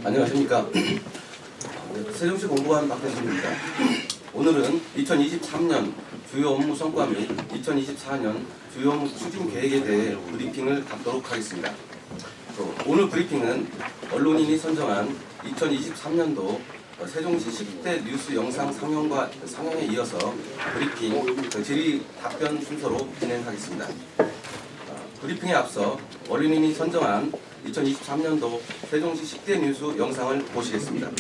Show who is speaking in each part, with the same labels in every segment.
Speaker 1: 안녕하십니까. 세종시 공보관 박혜수입니다. 오늘은 2023년 주요 업무 성과 및 2024년 주요 업무 추진 계획에 대해 브리핑을 갖도록 하겠습니다. 오늘 브리핑은 언론인이 선정한 2023년도 세종시 10대 뉴스 영상 상영에 이어서 브리핑, 질의 답변 순서로 진행하겠습니다. 브리핑에 앞서 언론인이 선정한 2023년도 세종시 10대 뉴스 영상을 보시겠습니다.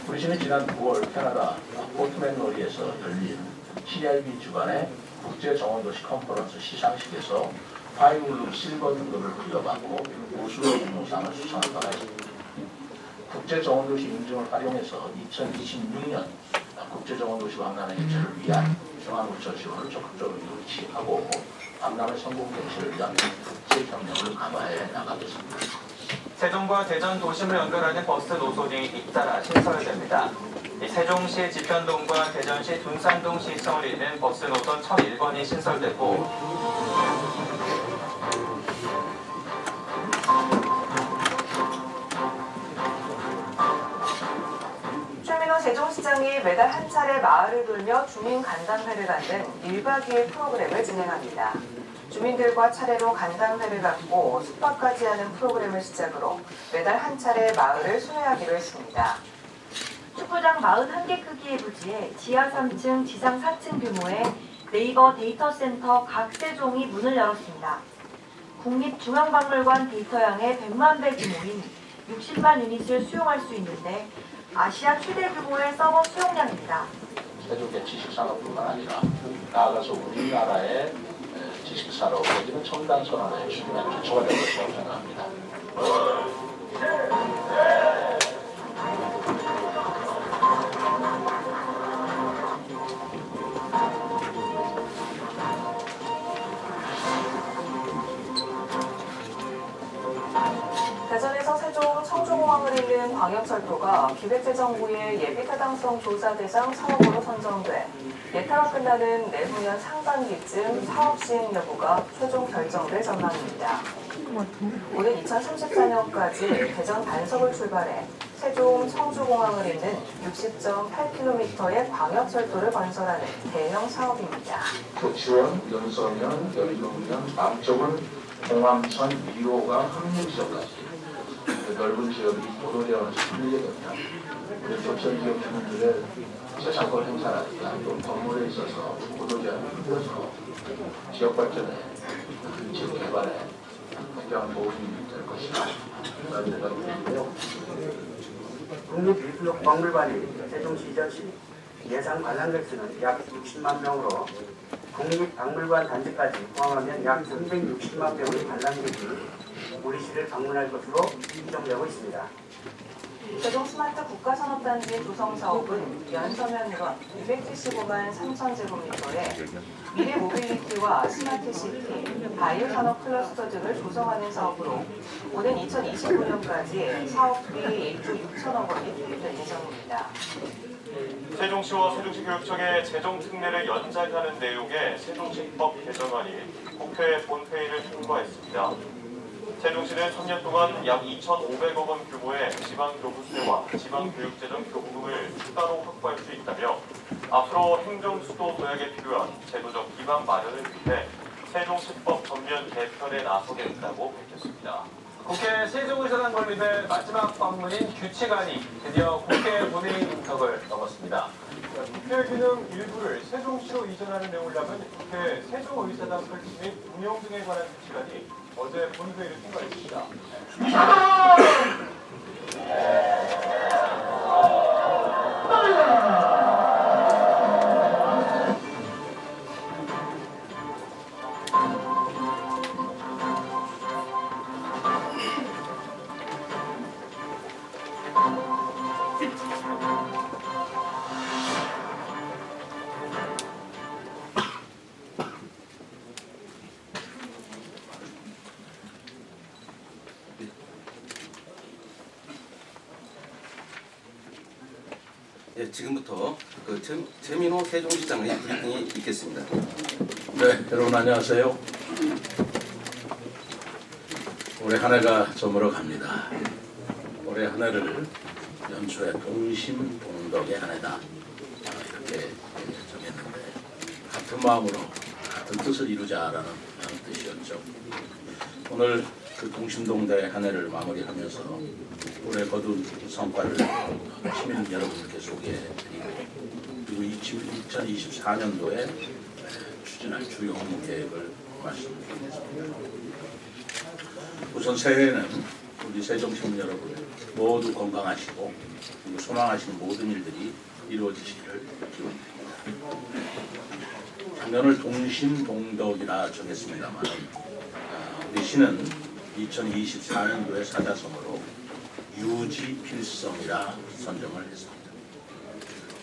Speaker 2: 우리시는 지난 9월 캐나다 포트맨 놀이에서 열린 CIB 주관의 국제정원도시 컨퍼런스 시상식에서 파이블루 실버 등급을 부여받고 우수 공로상을 수상한 바가 있습니다. 국제정원도시 인증을 활용해서 2026년 국제정원도시 박람회 개최를 위한 중앙부처 지원을 적극적으로 유치하고 박람회 성공 개최를 위한 국제 경력을 강화해 나가겠습니다.
Speaker 3: 세종과 대전 도심을 연결하는 버스 노선이 잇따라 신설됩니다. 세종시 지편동과 대전시 둔산동 시청을 잇는 버스 노선 1001번이 신설되고
Speaker 4: 최민호 세종시장이 매달 한 차례 마을을 돌며 주민 간담회를 갖는 1박 2일 프로그램을 진행합니다. 주민들과 차례로 간담회를 갖고 숙박까지 하는 프로그램을 시작으로 매달 한 차례 마을을 순회하기로 했습니다.
Speaker 5: 축구장 41개 크기의 부지에 지하 3층, 지상 4층 규모의 네이버 데이터센터 각세종이 문을 열었습니다. 국립중앙박물관 데이터량의 100만 배 규모인 60만 유닛을 수용할 수 있는데 아시아 최대 규모의 서버 수용량입니다.
Speaker 2: 세종의 지식산업뿐만 아니라 나아가서 우리나라의 지식산업 내지는 첨단 선언에 중요한 기초가 될 것이라고 생각합니다.
Speaker 4: 대전에서 세종 청주공항을 잇는 광역철도가 기획재정부의 예비타당성 조사 대상 사업으로 선정돼 예타가 끝나는 내후년 상반기쯤 사업 시행 여부가 최종 결정될 전망입니다. 오는 2034년까지 대전 단석을 출발해 세종 청주공항을 잇는 60.8km의 광역철도를 건설하는 대형 사업입니다.
Speaker 2: 조치원, 연서면, 연동면, 남쪽은 공항천 2호가 항문지역까지 넓은 지역이 고도되어서 풀리게 되면 우리 조천 지역 주민들의 재산권 행사라든가 또 건물에 있어서 고도제한이 풀려서 지역 발전에 지역 개발에 굉장한 도움이 될 것이다. 라는 생각이 드는데요.
Speaker 6: 국립유수박물관이 세종시 이전시 예상 관람객 수는 약 60만 명으로 국립박물관 단지까지 포함하면 약 360만 명의 관람객이 우리 시를 방문할 것으로 추정되고 있습니다.
Speaker 4: 세종 스마트 국가산업단지 조성 사업은 연서면으로 275만 3천 제곱미터의 미래 모빌리티와 스마트시티, 바이오산업 클러스터 등을 조성하는 사업으로 오는 2029년까지 사업비 1조 6천억 원이 투입될 예정입니다.
Speaker 3: 세종시와 세종시교육청의 재정특례를 연장하는 내용의 세종시법 개정안이 국회 본회의를 통과했습니다. 세종시는 3년 동안 약 2,500억 원 규모의 지방교부세와 지방교육재정 교부금을 추가로 확보할 수 있다며 앞으로 행정수도 도약에 필요한 제도적 기반 마련을 위해 세종시법 전면 개편에 나서겠다고 밝혔습니다. 국회 세종의사당 건립의 마지막 방문인 규칙안이 드디어 국회 본회의 문턱을 넘었습니다. 국회 기능 일부를 세종시로 이전하는 내용을 담은 국회 세종의사당 설치 및 운영 등에 관한 규칙안이 어제 본회의를 통과했습니다.
Speaker 1: 예, 지금부터 최민호 세종시장의 브리핑이 있겠습니다.
Speaker 2: 네, 여러분 안녕하세요.
Speaker 7: 올해 한 해가 저물어 갑니다. 올해 한 해를 연초에 동심동덕의 한 해다 이렇게 정했는데 같은 마음으로 같은 뜻을 이루자라는 뜻이었죠. 오늘 그 동심동대 한 해를 마무리하면서 올해 거둔 성과를 시민 여러분께 소개해드리고 그리고 2024년도에 추진할 주요 업무 계획을 말씀드리겠습니다. 우선 새해에는 우리 세종시민 여러분 모두 건강하시고 그리고 소망하시는 모든 일들이 이루어지시기를 기원드립니다. 작년을 동심동덕이라 정했습니다만 우리 시는 2024년도의 사자성어로 유지필성이라 선정을 했습니다.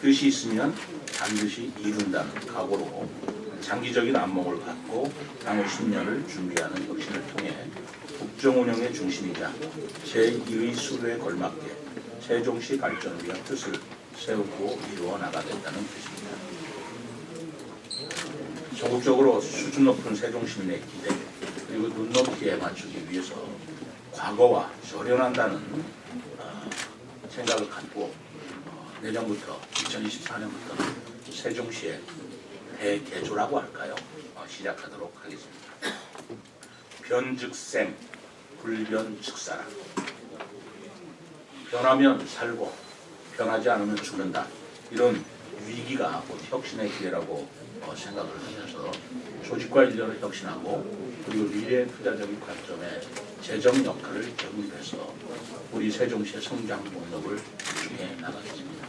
Speaker 7: 뜻이 있으면 반드시 이룬다는 각오로 장기적인 안목을 갖고 향후 10년을 준비하는 혁신을 통해 국정운영의 중심이자 제2의 수도에 걸맞게 세종시 발전을 위한 뜻을 세우고 이루어 나가겠다는 뜻입니다. 전국적으로 수준 높은 세종시민의 기대 그리고 눈높이에 맞추기 위해서 과거와 절연한다는 생각을 갖고 내년부터 2024년부터 세종시의 대개조라고 할까요? 시작하도록 하겠습니다. 변즉생, 불변즉사라. 변하면 살고 변하지 않으면 죽는다. 이런 위기가 곧 혁신의 기회라고 생각을 하면서 조직과 인력을 혁신하고 그리고 미래 투자적인 관점에 재정 역할을 정립해서 우리 세종시의 성장 동력을 보충해 나가겠습니다.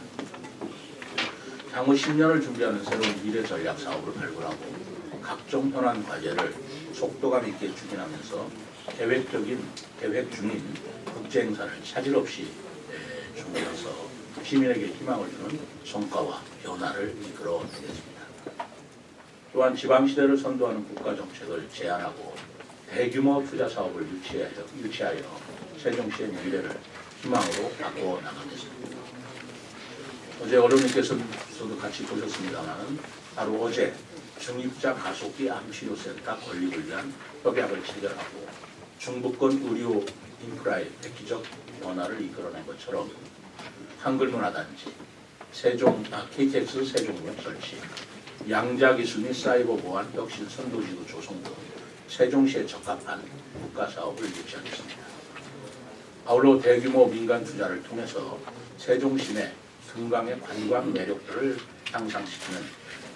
Speaker 7: 향후 10년을 준비하는 새로운 미래 전략 사업을 발굴하고 각종 현안 과제를 속도감 있게 추진하면서 계획 중인 국제 행사를 차질 없이 준비해서 시민에게 희망을 주는 성과와 변화를 이끌어내겠습니다. 또한 지방시대를 선도하는 국가정책을 제안하고 대규모 투자 사업을 유치하여 세종시의 미래를 희망으로 바꿔 나가겠습니다. 어제 어른님께서도 같이 보셨습니다만 바로 어제 중입자 가속기 암치료센터 건립을 위한 협약을 체결하고 중부권 의료 인프라의 획기적 변화를 이끌어낸 것처럼 한글문화단지, KTX 세종역 설치, 양자기술 및 사이버 보안 혁신 선도지구 조성 등 세종시에 적합한 국가사업을 유치하겠습니다. 아울러 대규모 민간 투자를 통해서 세종시 내 금강의 관광 매력들을 향상시키는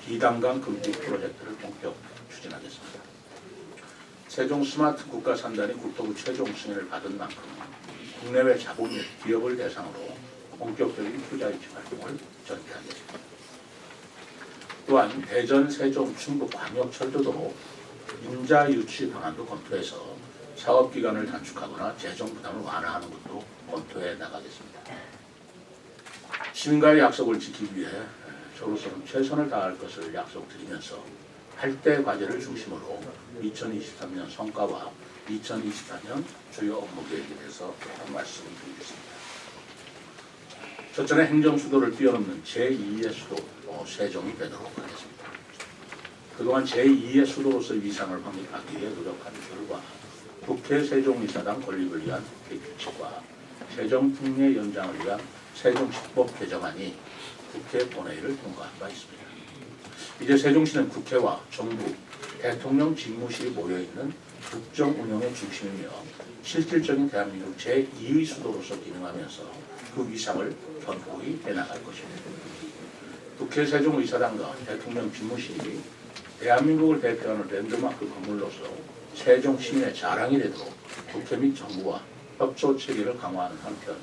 Speaker 7: 비단강 금지 프로젝트를 본격 추진하겠습니다. 세종 스마트 국가 산단이 국토부 최종 승인을 받은 만큼 국내외 자본 및 기업을 대상으로 본격적인 투자 유치 활동을 전개하겠습니다. 또한 대전, 세종, 충북 광역철도도 임자 유치 방안도 검토해서 사업 기간을 단축하거나 재정 부담을 완화하는 것도 검토해 나가겠습니다. 시민과의 약속을 지키기 위해 저로서는 최선을 다할 것을 약속드리면서 8대 과제를 중심으로 2023년 성과와 2024년 주요 업무 계획에 대해서 말씀을 드리겠습니다. 첫째는 행정수도를 뛰어넘는 제2의 수도 세종이 되도록 하겠습니다. 그동안 제2의 수도로서의 위상을 확립하기 위해 노력한 결과 국회 세종이사당 건립을 위한 규칙과 세종특례 연장을 위한 세종시법 개정안이 국회 본회의를 통과한 바 있습니다. 이제 세종시는 국회와 정부, 대통령 집무실이 모여있는 국정 운영의 중심이며 실질적인 대한민국 제2의 수도로서 기능하면서 그 위상을 견고히 해나갈 것입니다. 국회 세종의사당과 대통령 집무실이 대한민국을 대표하는 랜드마크 건물로서 세종 시민의 자랑이 되도록 국회 및 정부와 협조 체계를 강화하는 한편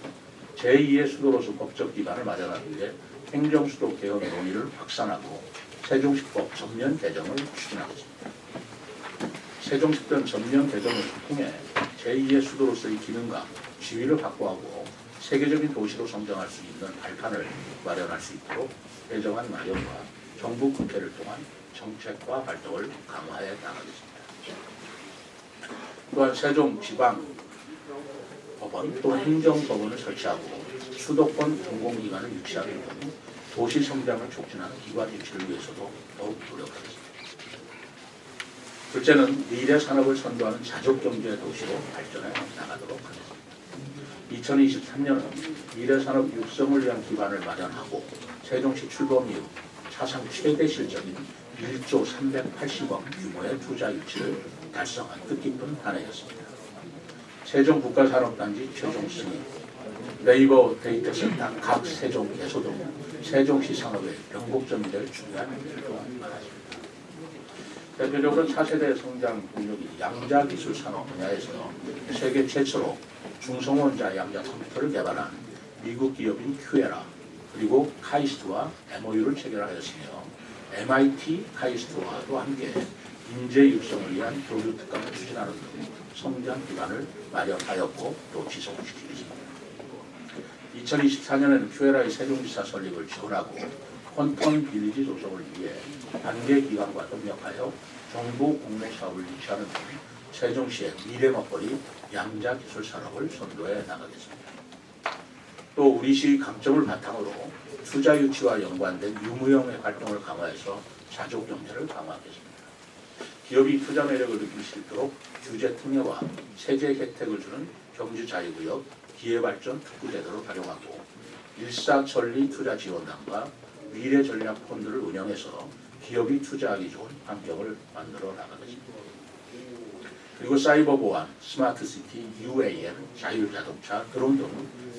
Speaker 7: 제2의 수도로서 법적 기반을 마련하기 위해 행정수도 개헌 논의를 확산하고 세종시법 전면 개정을 추진하겠습니다. 세종시법 전면 개정을 통해 제2의 수도로서의 기능과 지위를 확보하고 세계적인 도시로 성장할 수 있는 발판을 마련할 수 있도록 개정안 마련과 정부 국회를 통한 정책과 활동을 강화해 나가겠습니다. 또한 세종지방법원 또 행정법원을 설치하고 수도권 공공기관을 유치하는 등 도시 성장을 촉진하는 기관 유치를 위해서도 더욱 노력하겠습니다. 둘째는 미래 산업을 선도하는 자족 경제 도시로 발전해 나가도록 하겠습니다. 2023년은 미래 산업 육성을 위한 기반을 마련하고 세종시 출범 이후 사상 최대 실적인 1조 380억 규모의 투자 유치를 달성한 뜻깊은 한 해였습니다. 세종 국가산업단지 최종 승인, 네이버 데이터센터 각 세종 개소 등 세종시 산업의 변곡점이 될 중요한 일을 또한 많았습니다. 대표적으로 차세대 성장 동력이 양자기술 산업 분야에서 세계 최초로 중성원자 양자 컴퓨터를 개발한 미국 기업인 큐에라 그리고 카이스트와 MOU를 체결하였으며 MIT 카이스트와도 함께 인재 육성을 위한 교류 특강을 추진하는 등 성장 기반을 마련하였고 또 지속시키겠습니다. 2024년에는 큐에라의 세종지사 설립을 지원하고 퀀텀 빌리지 조성을 위해 관계 기관과 협력하여 정부 공모 사업을 유치하는 등 세종시의 미래 먹거리 양자 기술 산업을 선도해 나가겠습니다. 또 우리시 강점을 바탕으로 투자 유치와 연관된 유무형의 활동을 강화해서 자족 경제를 강화하겠습니다. 기업이 투자 매력을 느낄 수 있도록 규제 특례와 세제 혜택을 주는 경주 자유구역 기회발전 특구제도를 활용하고 일사천리 투자 지원단과 미래 전략 펀드를 운영해서 기업이 투자하기 좋은 환경을 만들어 나가겠습니다. 그리고 사이버 보안, 스마트시티, UAM, 자율자동차, 드론 등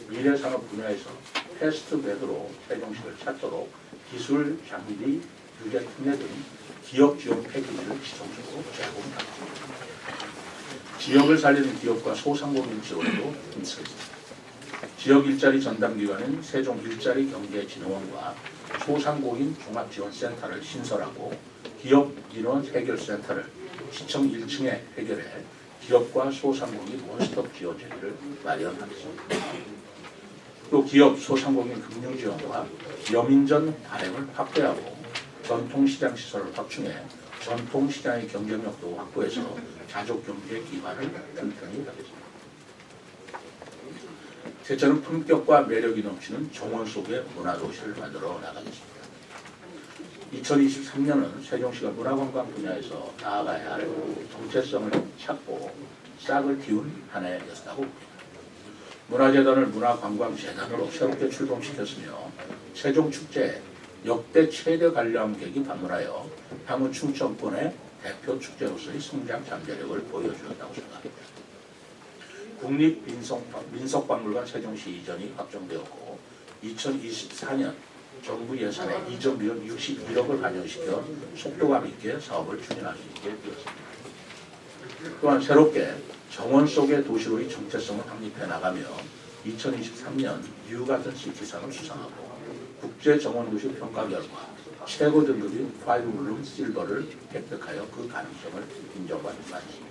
Speaker 7: 미래 산업 분야에서 패스트백으로 세종시를 찾도록 기술, 장비, 규제 특례 등 기업 지원 패키지를 지속적으로 제공하겠습니다. 지역을 살리는 기업과 소상공인 지원도 힘쓰겠습니다. 지역 일자리 전담기관인 세종 일자리 경제진흥원과 소상공인 종합지원센터를 신설하고 기업 인원 해결센터를 시청 1층에 해결해 기업과 소상공인 원스톱 지원 체계를 마련하겠습니다. 또 기업 소상공인 금융 지원과 여민전 발행을 확대하고 전통시장 시설을 확충해 전통시장의 경쟁력도 확보해서 자족경제 기반을 튼튼히 하겠습니다. 셋째는 품격과 매력이 넘치는 정원 속의 문화도시를 만들어 나가겠습니다. 2023년은 세종시가 문화관광 분야에서 나아가야 할 정체성을 찾고 싹을 틔운 한 해였다고 봅니다. 문화재단을 문화관광재단으로 새롭게 출범시켰으며 세종축제에 역대 최대 관람객이 방문하여 향후 충청권의 대표 축제로서의 성장 잠재력을 보여주었다고 생각합니다. 국립민속박물관 세종시 이전이 확정되었고 2024년 정부 예산에 이전 비용 61억을 반영시켜 속도감 있게 사업을 추진할 수 있게 되었습니다. 또한 새롭게 정원 속의 도시로의 정체성을 확립해 나가며 2023년 뉴가든 시티상을 수상하고 국제정원도시 평가 결과 최고 등급인 5블룸 실버를 획득하여 그 가능성을 인정받는 바입니다.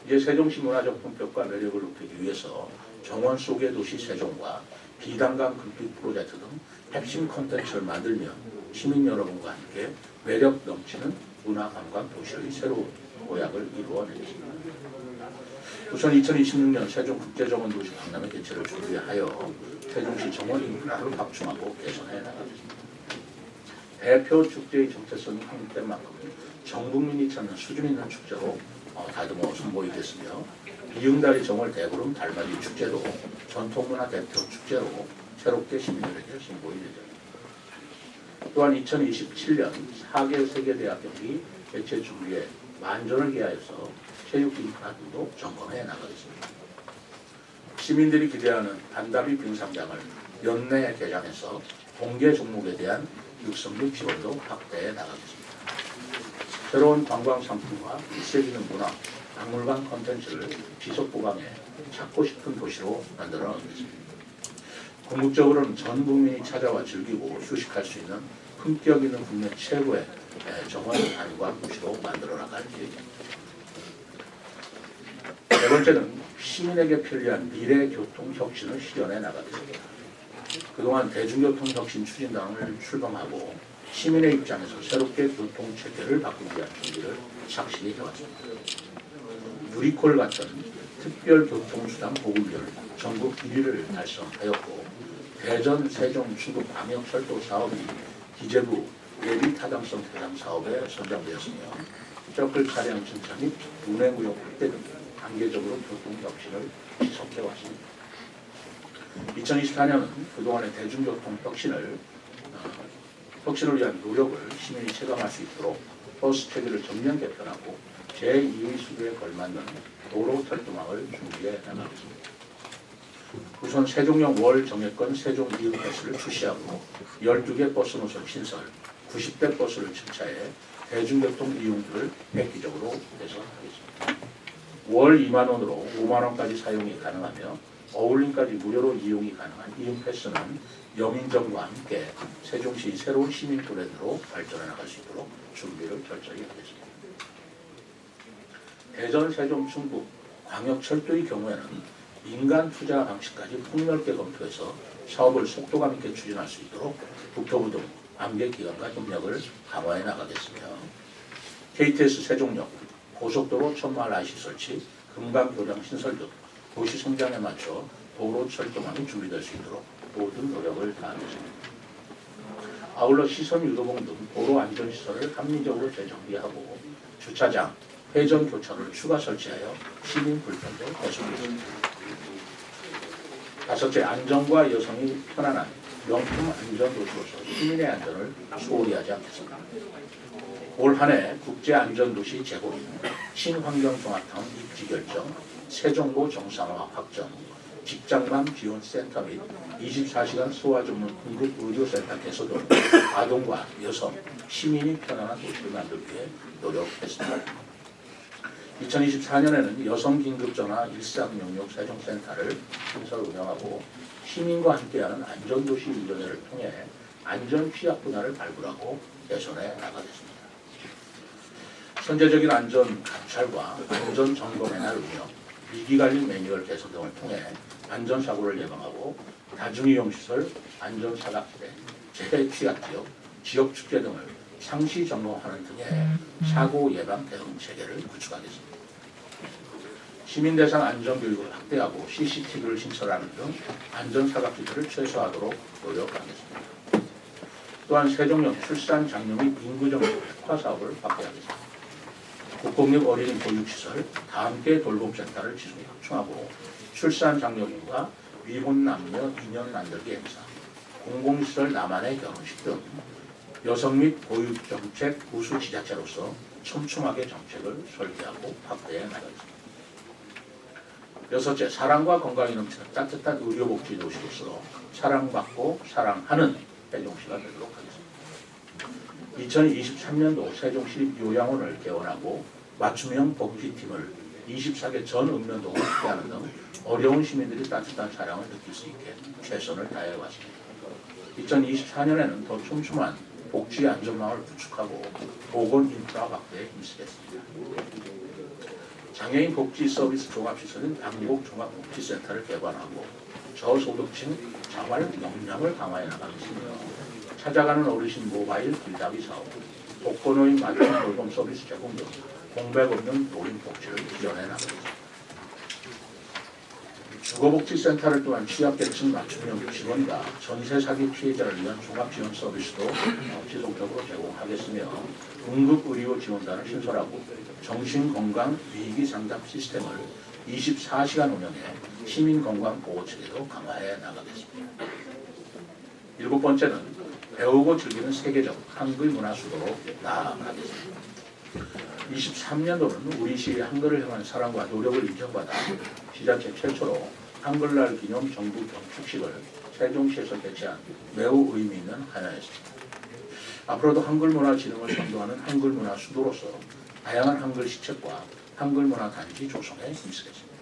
Speaker 7: 이제 세종시 문화적 품격과 매력을 높이기 위해서 정원 속의 도시 세종과 비단강 금빛 프로젝트 등 핵심 콘텐츠를 만들며 시민 여러분과 함께 매력 넘치는 문화관광 도시의 새로운 모약을 이루어내겠습니다. 우선 2026년 세종국제정원도시 박람회 개최를 준비하여 세종시 정원 인프라를 확충하고 개선해 나가겠습니다. 대표 축제의 정체성이 확립된 만큼 전 국민이 찾는 수준 있는 축제로 다듬어 선보이겠으며 이응다리 정월 대구름 달맞이 축제도 전통문화 대표 축제로 새롭게 시민들에게 선보일 예정입니다. 또한 2027년 4개 세계대학 경기 개최 준비에 만전을 기하여서 체육 인프라 등도 점검해 나가겠습니다. 시민들이 기대하는 반다비 빙상장을 연내에 개장해서 공개 종목에 대한 육성력 지원도 확대해 나가겠습니다. 새로운 관광 상품과 빛세지는 문화, 박물관 콘텐츠를 지속 보강해 찾고 싶은 도시로 만들어 나가겠습니다. 궁극적으로는 전 국민이 찾아와 즐기고 휴식할 수 있는 품격 있는 국내 최고의 정원 관광 도시로 만들어 나갈 계획입니다. 네 번째는 시민에게 편리한 미래 교통 혁신을 실현해 나가겠습니다. 그동안 대중교통 혁신 추진단을 출범하고 시민의 입장에서 새롭게 교통 체계를 바꾸기 위한 준비를 착실히 해왔습니다. 누리콜 같은 특별교통수단 보급률 전국 1위를 달성하였고 대전 세종 충북 방역철도 사업이 기재부 예비타당성 대상 사업에 선정되었으며 서클 차량 증차 및 운행구역 확대 등 단계적으로 교통 혁신을 지속해 왔습니다. 2024년은 그동안의 대중교통 혁신을 위한 노력을 시민이 체감할 수 있도록 버스 체계를 전면 개편하고 제2의 수도에 걸맞는 도로 철도망을 준비해 나가겠습니다. 우선 세종역 월 정액권 세종 이용 패스를 출시하고 12개 버스 노선 신설, 90대 버스를 증차해 대중교통 이용률을 획기적으로 개선하겠습니다. 월 2만 원으로 5만 원까지 사용이 가능하며 어울림까지 무료로 이용이 가능한 이용 패스는 영인정과 함께 세종시 새로운 시민 브랜드로 발전해 나갈 수 있도록 준비를 철저히 하겠습니다. 대전, 세종, 충북 광역철도의 경우에는 민간 투자 방식까지 폭넓게 검토해서 사업을 속도감 있게 추진할 수 있도록 국토부 등 관계기관과 협력을 강화해 나가겠으며 KTX 세종역, 고속도로 천마을 IC 설치, 금강교량 신설 등 도시 성장에 맞춰 도로 철도망이 준비될 수 있도록 모든 노력을 다하겠습니다. 아울러 시선 유도봉 등 도로 안전시설을 합리적으로 재정비하고 주차장, 회전 교차로를 추가 설치하여 시민 불편도 해소하겠습니다. 다섯째, 안전과 여성이 편안한 명품 안전도시로서 시민의 안전을 소홀히 하지 않겠습니다. 올 한 해 국제안전도시 제고인, 신환경종합타운 입지 결정, 세종고 정상화 확정, 직장맘 지원센터 및 24시간 소아 전문 공급 의료센터 개소 등 아동과 여성, 시민이 편안한 도시를 만들기 위해 노력했습니다. 2024년에는 여성긴급전화 1366 세종센터를 신설 운영하고 시민과 함께하는 안전도시위원회를 통해 안전취약 분야를 발굴하고 개선해 나가겠습니다. 선제적인 안전 감찰과 안전 점검의 날 운영, 위기관리 매뉴얼 개선 등을 통해 안전사고를 예방하고 다중이용시설, 안전사각지대, 재취약지역, 지역축제 등을 상시 점검하는 등의 사고 예방 대응 체계를 구축하겠습니다. 시민 대상 안전교육을 확대하고 CCTV를 신설하는 등 안전사각지대를 최소화하도록 노력하겠습니다. 또한 세종역 출산 장려 및 인구정책 특화 사업을 확대하겠습니다. 국공립 어린이 보육시설 다함께 돌봄센터를 지속 확충하고 출산 장려금과 미혼 남녀 인연 만들기 행사, 공공시설 나만의 결혼식 등 여성 및 보육정책 우수 지자체로서 촘촘하게 정책을 설계하고 확대해 나가겠습니다. 여섯째, 사랑과 건강이 넘치는 따뜻한 의료복지 도시로서 사랑받고 사랑하는 세종시가 되도록 하겠습니다. 2023년도 세종시 요양원을 개원하고 맞춤형 복지팀을 24개 전 읍면동을 확대하는 등 어려운 시민들이 따뜻한 사랑을 느낄 수 있게 최선을 다해 왔습니다. 2024년에는 더 촘촘한 복지 안전망을 구축하고 보건 인프라 확대에 힘쓰겠습니다. 장애인 복지 서비스 종합시설인 양복 종합복지센터를 개관하고 저소득층 자활 역량을 강화해 나가겠습니다. 찾아가는 어르신 모바일 길잡이 사업, 독거노인 맞춤 돌봄 서비스 제공 등 공백 없는 노인 복지를 지원해 나가겠습니다. 주거복지센터를 또한 취약계층 맞춤형 지원과 전세 사기 피해자를 위한 종합지원 서비스도 지속적으로 제공하겠으며 응급의료 지원단을 신설하고 정신건강 위기 상담 시스템을 24시간 운영해 시민건강보호체계도 강화해 나가겠습니다. 일곱 번째는 배우고 즐기는 세계적 한글 문화 수도로 나아가겠습니다. 23년도는 우리 시의 한글을 향한 사랑과 노력을 인정받아 지자체 최초로 한글날 기념 정부 경축식을 세종시에서 개최한 매우 의미 있는 한 해였습니다. 앞으로도 한글문화진흥을 선도하는 한글문화 수도로서 다양한 한글 시책과 한글문화 단지 조성에 힘쓰겠습니다.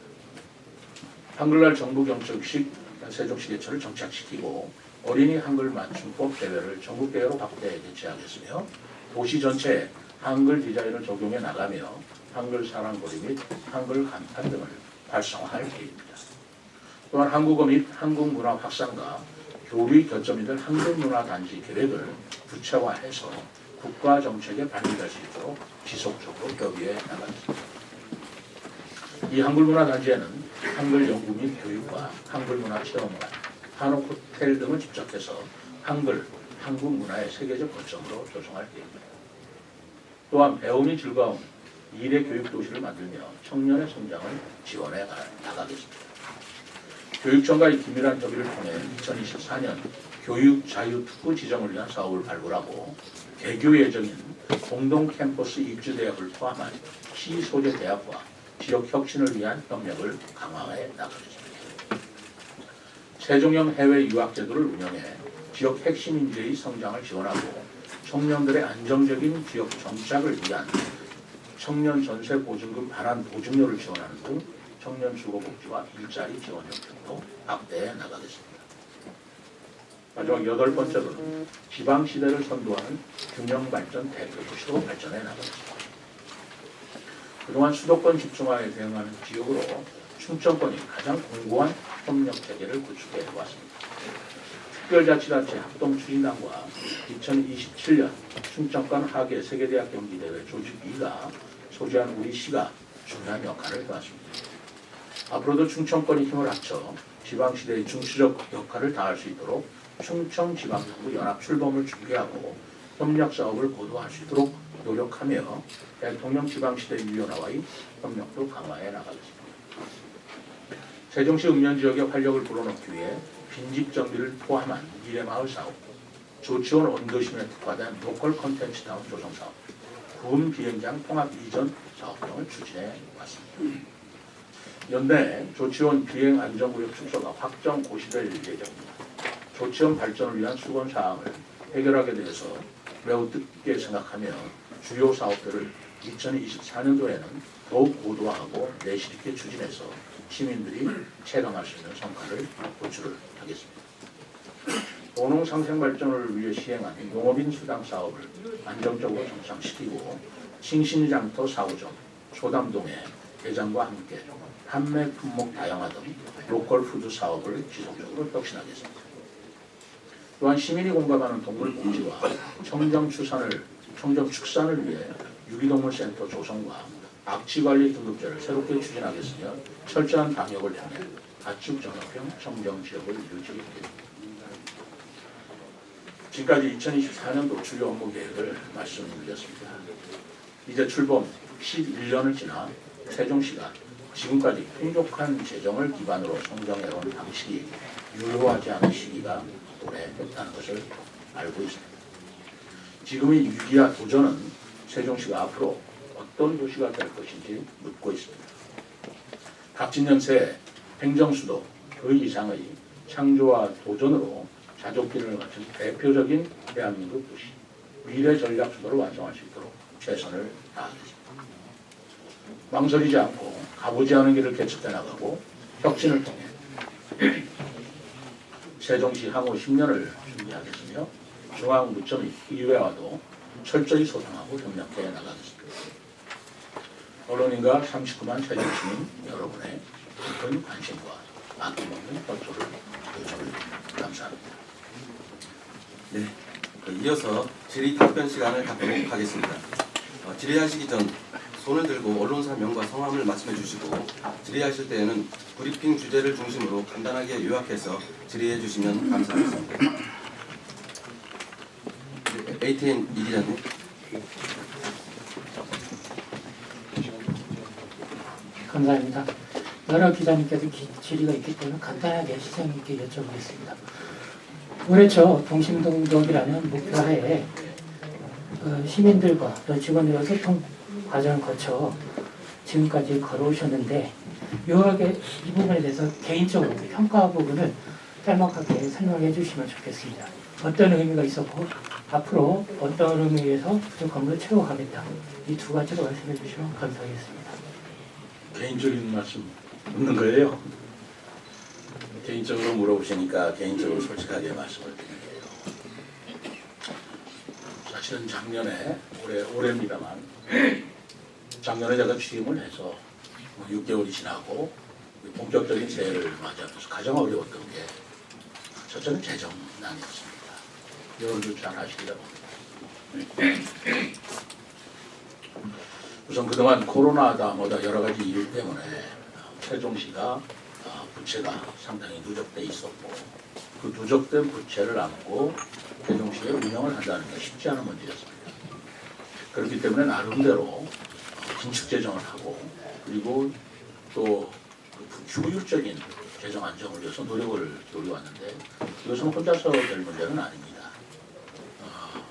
Speaker 7: 한글날 정부 경축식 세종시 개최를 정착시키고 어린이 한글 맞춤법 대회를 전국대회로 확대 개최하겠으며 도시 전체에 한글 디자인을 적용해 나가며 한글 사랑거리 및 한글 간판 등을 활성화할 계획입니다. 또한 한국어 및 한국문화 확산과 교류 겨점이 될 한글문화단지 계획을 구체화해서 국가정책에 반영될 수 있도록 지속적으로 협의해 나가겠습니다. 이 한글문화단지에는 한글 연구 및 교육과 한글문화 체험관, 한옥 호텔 등을 집적해서 한글, 한국 문화의 세계적 거점으로 조성할 계획입니다. 또한 배움이 즐거운 미래 교육 도시를 만들며 청년의 성장을 지원해 나가겠습니다. 교육청과의 긴밀한 협의를 통해 2024년 교육 자유 특구 지정을 위한 사업을 발굴하고 개교 예정인 공동 캠퍼스 입주 대학을 포함한 시 소재 대학과 지역 혁신을 위한 협력을 강화해 나가겠습니다. 세종형 해외 유학 제도를 운영해 지역 핵심 인재의 성장을 지원하고 청년들의 안정적인 지역 정착을 위한 청년 전세 보증금 반환 보증료를 지원하는 등 청년 주거 복지와 일자리 지원 정책도 확대해 나가겠습니다. 마지막 8번째로는 지방시대를 선도하는 균형발전 대표도시로 발전해 나가겠습니다. 그동안 수도권 집중화에 대응하는 지역으로 충청권이 가장 공고한 협력체계를 구축해 왔습니다. 특별자치단체 합동추진단과 2027년 충청권 하계 세계대학 경기대회 조직위가 소재한 우리 시가 중요한 역할을 해왔습니다. 앞으로도 충청권이 힘을 합쳐 지방시대의 중추적 역할을 다할 수 있도록 충청지방정부 연합출범을 준비하고 협력사업을 고도화할 수 있도록 노력하며 대통령 지방시대위원회와의 협력도 강화해 나가겠습니다. 세종시 읍면지역의 활력을 불어넣기 위해 빈집 정비를 포함한 미래마을 사업, 조치원 원도심에 특화된 로컬 컨텐츠 타운 조성 사업, 구음 비행장 통합 이전 사업 등을 추진해 왔습니다. 연내 조치원 비행 안전구역 축소가 확정 고시될 예정입니다. 조치원 발전을 위한 수건 사항을 해결하게 되어서 매우 뜻깊게 생각하며 주요 사업들을 2024년도에는 더욱 고도화하고 내실 있게 추진해서 시민들이 체감할 수 있는 성과를 도출을 하겠습니다. 농농상생 발전을 위해 시행하는 농업인 수당 사업을 안정적으로 정상시키고 싱싱장터 4호점, 소담동의 개장과 함께 판매 품목 다양화 등 로컬 푸드 사업을 지속적으로 혁신하겠습니다. 또한 시민이 공감하는 동물 복지와 청정 축산을 위해 유기동물 센터 조성과 악취관리 등급제를 새롭게 추진하겠으며 철저한 방역을 통해 가축 전업형 청정 지역을 유지하겠습니다. 지금까지 2024년도 주요 업무 계획을 말씀드렸습니다. 이제 출범 11년을 지나 세종시가 지금까지 풍족한 재정을 기반으로 성장해온 방식이 유효하지 않은 시기가 오래됐다는 것을 알고 있습니다. 지금의 위기와 도전은 세종시가 앞으로 어떤 도시가 될 것인지 묻고 있습니다. 갑진년새 행정수도 그 이상의 창조와 도전으로 자족기를 갖춘 대표적인 대한민국 도시 미래 전략 수도를 완성할 수 있도록 최선을 다하겠습니다. 망설이지 않고 가보지 않은 길을 개척해 나가고 혁신을 통해 세종시 향후 10년을 준비하겠으며 중앙무청 의회와도 철저히 소통하고 협력해 나가겠습니다. 언론인과 39만 세종시민 여러분의 깊은 관심과 아낌없는 협조를 보여주길 감사합니다.
Speaker 1: 네, 이어서 질의 답변 시간을 갖도록 하겠습니다. 질의하시기 전 손을 들고 언론사 명과 성함을 말씀해 주시고 질의하실 때에는 브리핑 주제를 중심으로 간단하게 요약해서 질의해 주시면 감사하겠습니다. ATN 이 기자님.
Speaker 8: 감사합니다. 여러 기자님께서 질의가 있기 때문에 간단하게 시장 있게 여쭤보겠습니다. 올해 초 동심동역이라는 목표하에 시민들과 또 직원들과 소통 과정을 거쳐 지금까지 걸어오셨는데 묘하게 이 부분에 대해서 개인적으로 평가 부분을 짤막하게 설명해 주시면 좋겠습니다. 어떤 의미가 있었고 앞으로 어떤 의미에서 부족한 걸 채워가겠다. 이 두 가지로 말씀해 주시면 감사하겠습니다.
Speaker 7: 개인적인 말씀 묻는 거예요. 개인적으로 물어보시니까 개인적으로 솔직하게 말씀을 드릴게요. 사실은 작년에 올해입니다만 작년에 제가 취임을 해서 6개월이 지나고 본격적인 새해를 맞이하면서 가장 어려웠던 게 첫째는 재정난이었습니다. 여러분들 잘 아시리라 봅니다. 우선 그동안 코로나다 뭐다 여러 가지 이유 때문에 세종시가 부채가 상당히 누적돼 있었고 그 누적된 부채를 안고 세종시의 운영을 한다는 게 쉽지 않은 문제였습니다. 그렇기 때문에 나름대로 긴축 재정을 하고 그리고 또 효율적인 재정 안정을 위해서 노력을 기울여왔는데 이것은 혼자서 될 문제는 아닙니다.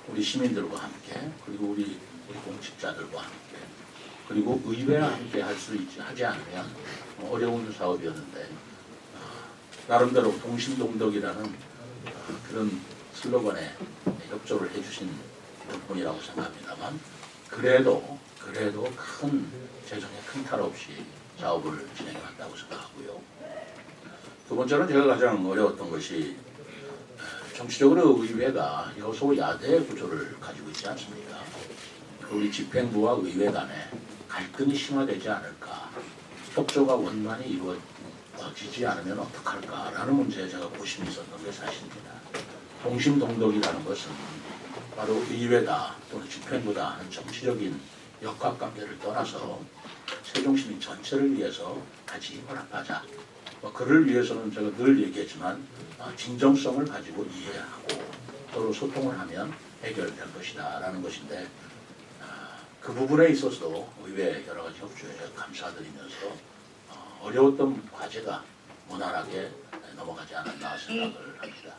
Speaker 7: 우리 시민들과 함께 그리고 우리 공직자들과 함께 그리고 의회와 함께 하지 않으면 어려운 사업이었는데 나름대로 동심동덕이라는 그런 슬로건에 협조를 해주신 분이라고 생각합니다만 그래도 큰 재정에 큰 탈 없이 사업을 진행해 왔다고 생각하고요. 두 번째는 제가 가장 어려웠던 것이 정치적으로 의회가 여소야대 구조를 가지고 있지 않습니까? 우리 집행부와 의회 간에 갈등이 심화되지 않을까, 협조가 원만히 이루어지지 않으면 어떡할까라는 문제에 제가 고심이 있었던 게 사실입니다. 동심동덕이라는 것은 바로 의회다 또는 집행부다 하는 정치적인 역학관계를 떠나서 세종시민 전체를 위해서 같이 연합하자. 그를 위해서는 제가 늘 얘기했지만 진정성을 가지고 이해하고 서로 소통을 하면 해결될 것이다 라는 것인데 그 부분에 있어서도 의회 여러 가지 협조에 감사드리면서 어려웠던 과제가 무난하게 넘어가지 않았나 생각을 합니다.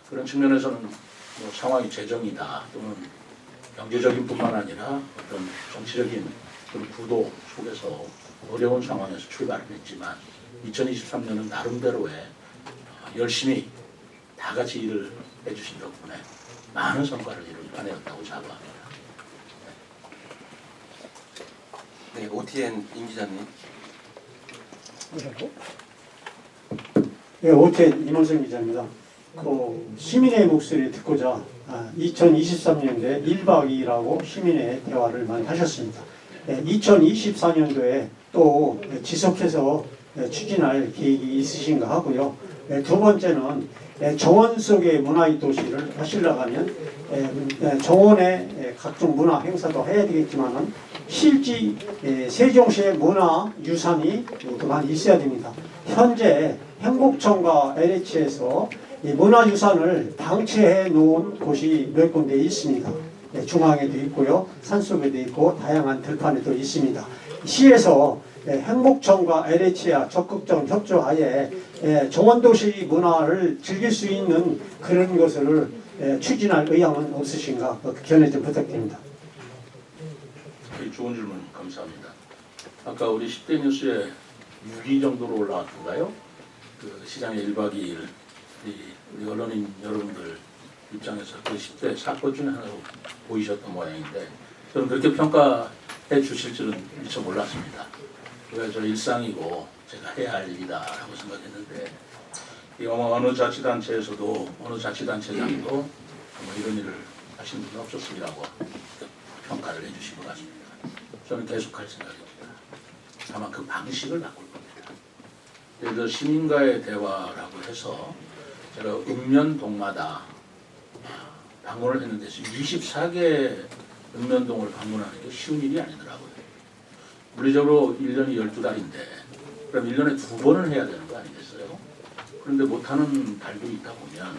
Speaker 7: 그런 측면에서는 뭐 상황이 재정이다 또는 경제적인 뿐만 아니라 어떤 정치적인 그런 구도 속에서 어려운 상황에서 출발을 했지만 2023년은 나름대로의 열심히 다 같이 일을 해주신 덕분에 많은 성과를 이룬 한 해였다고 자부합니다.
Speaker 1: 네, OTN 임 기자님.
Speaker 9: 네, OTN 임원성 기자입니다. 시민의 목소리를 듣고자 2023년도에 1박 2일하고 시민의 대화를 많이 하셨습니다. 2024년도에 또 지속해서 추진할 계획이 있으신가 하고요. 두 번째는 정원 속의 문화의 도시를 하시려고 하면 정원의 각종 문화 행사도 해야 되겠지만은 실제 세종시의 문화유산이 많이 있어야 됩니다. 현재 행복청과 LH에서 문화유산을 방치해 놓은 곳이 몇 군데 있습니다. 중앙에도 있고요, 산속에도 있고 다양한 들판에도 있습니다. 시에서 행복청과 LH와 적극적인 협조하에 정원도시 문화를 즐길 수 있는 그런 것을 추진할 의향은 없으신가? 그 견해 좀 부탁드립니다.
Speaker 7: 좋은 질문 감사합니다. 아까 우리 10대 뉴스에 6위 정도로 올라왔던가요? 그 시장의 1박 2일 우리 언론인 여러분들 입장에서 그 10대 사건 중에 하나로 보이셨던 모양인데 저는 그렇게 평가해 주실 줄은 미처 몰랐습니다. 그래서 일상이고 제가 해야 할 일이다라고 생각했는데 어느 자치단체에서도 어느 자치단체장도 이런 일을 하신 분은 없었으리라고 평가를 해주신 것 같습니다. 저는 계속할 생각입니다. 다만 그 방식을 바꿀 겁니다. 예를 들어 시민과의 대화라고 해서 제가 읍면동마다 방문을 했는데 24개 읍면동을 방문하는 게 쉬운 일이 아니더라고요. 물리적으로 1년이 12달인데 그럼 1년에 2번은 해야 되는 거 아니겠어요? 그런데 못하는 달도 있다 보면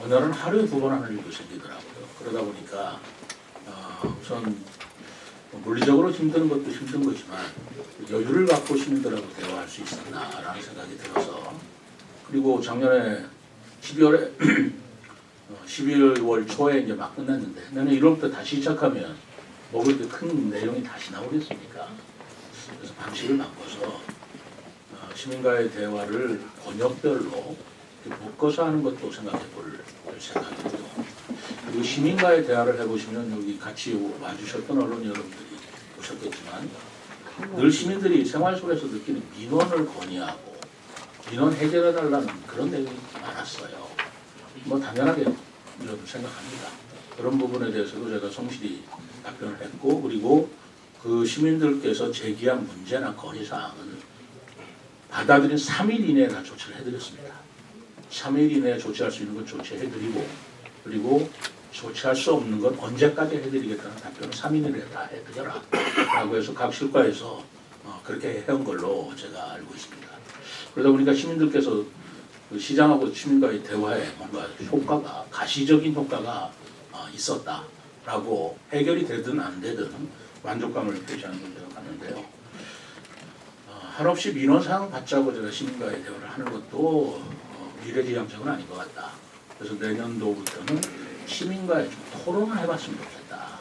Speaker 7: 어느 날은 하루에 2번 하는 일도 생기더라고요. 그러다 보니까 우선 물리적으로 힘든 것도 힘든 거지만 여유를 갖고 시민들하고 대화할 수 있었나라는 생각이 들어서 그리고 작년에 12월 초에 이제 막 끝났는데 내년 1월부터 다시 시작하면 먹을 게 큰 내용이 다시 나오겠습니까? 그래서 방식을 바꿔서 시민과의 대화를 번역별로 묶어서 하는 것도 생각해 볼 생각이고요. 그리고 시민과의 대화를 해보시면 여기 같이 와주셨던 언론 여러분들이 보셨겠지만 늘 시민들이 생활 속에서 느끼는 민원을 건의하고 민원 해결해달라는 그런 내용이 많았어요. 뭐 당연하게 이렇게 생각합니다. 그런 부분에 대해서도 제가 성실히 답변을 했고 그리고 그 시민들께서 제기한 문제나 건의사항은 받아들인 3일 이내에 다 조치를 해드렸습니다. 3일 이내에 조치할 수 있는 건 조치해드리고 그리고 조치할 수 없는 건 언제까지 해드리겠다는 답변을 3일 이내에 다 해드려라 라고 해서 각 실과에서 그렇게 해온 걸로 제가 알고 있습니다. 그러다 보니까 시민들께서 그 시장하고 시민과의 대화에 뭔가 효과가 가시적인 효과가 있었다. 라고 해결이 되든 안 되든 만족감을 표시하는 문제가 많은데요. 한없이 민원사항 받자고 제가 시민과의 대화를 하는 것도 미래지향적은 아닌 것 같다. 그래서 내년도부터는 시민과의 좀 토론을 해봤으면 좋겠다.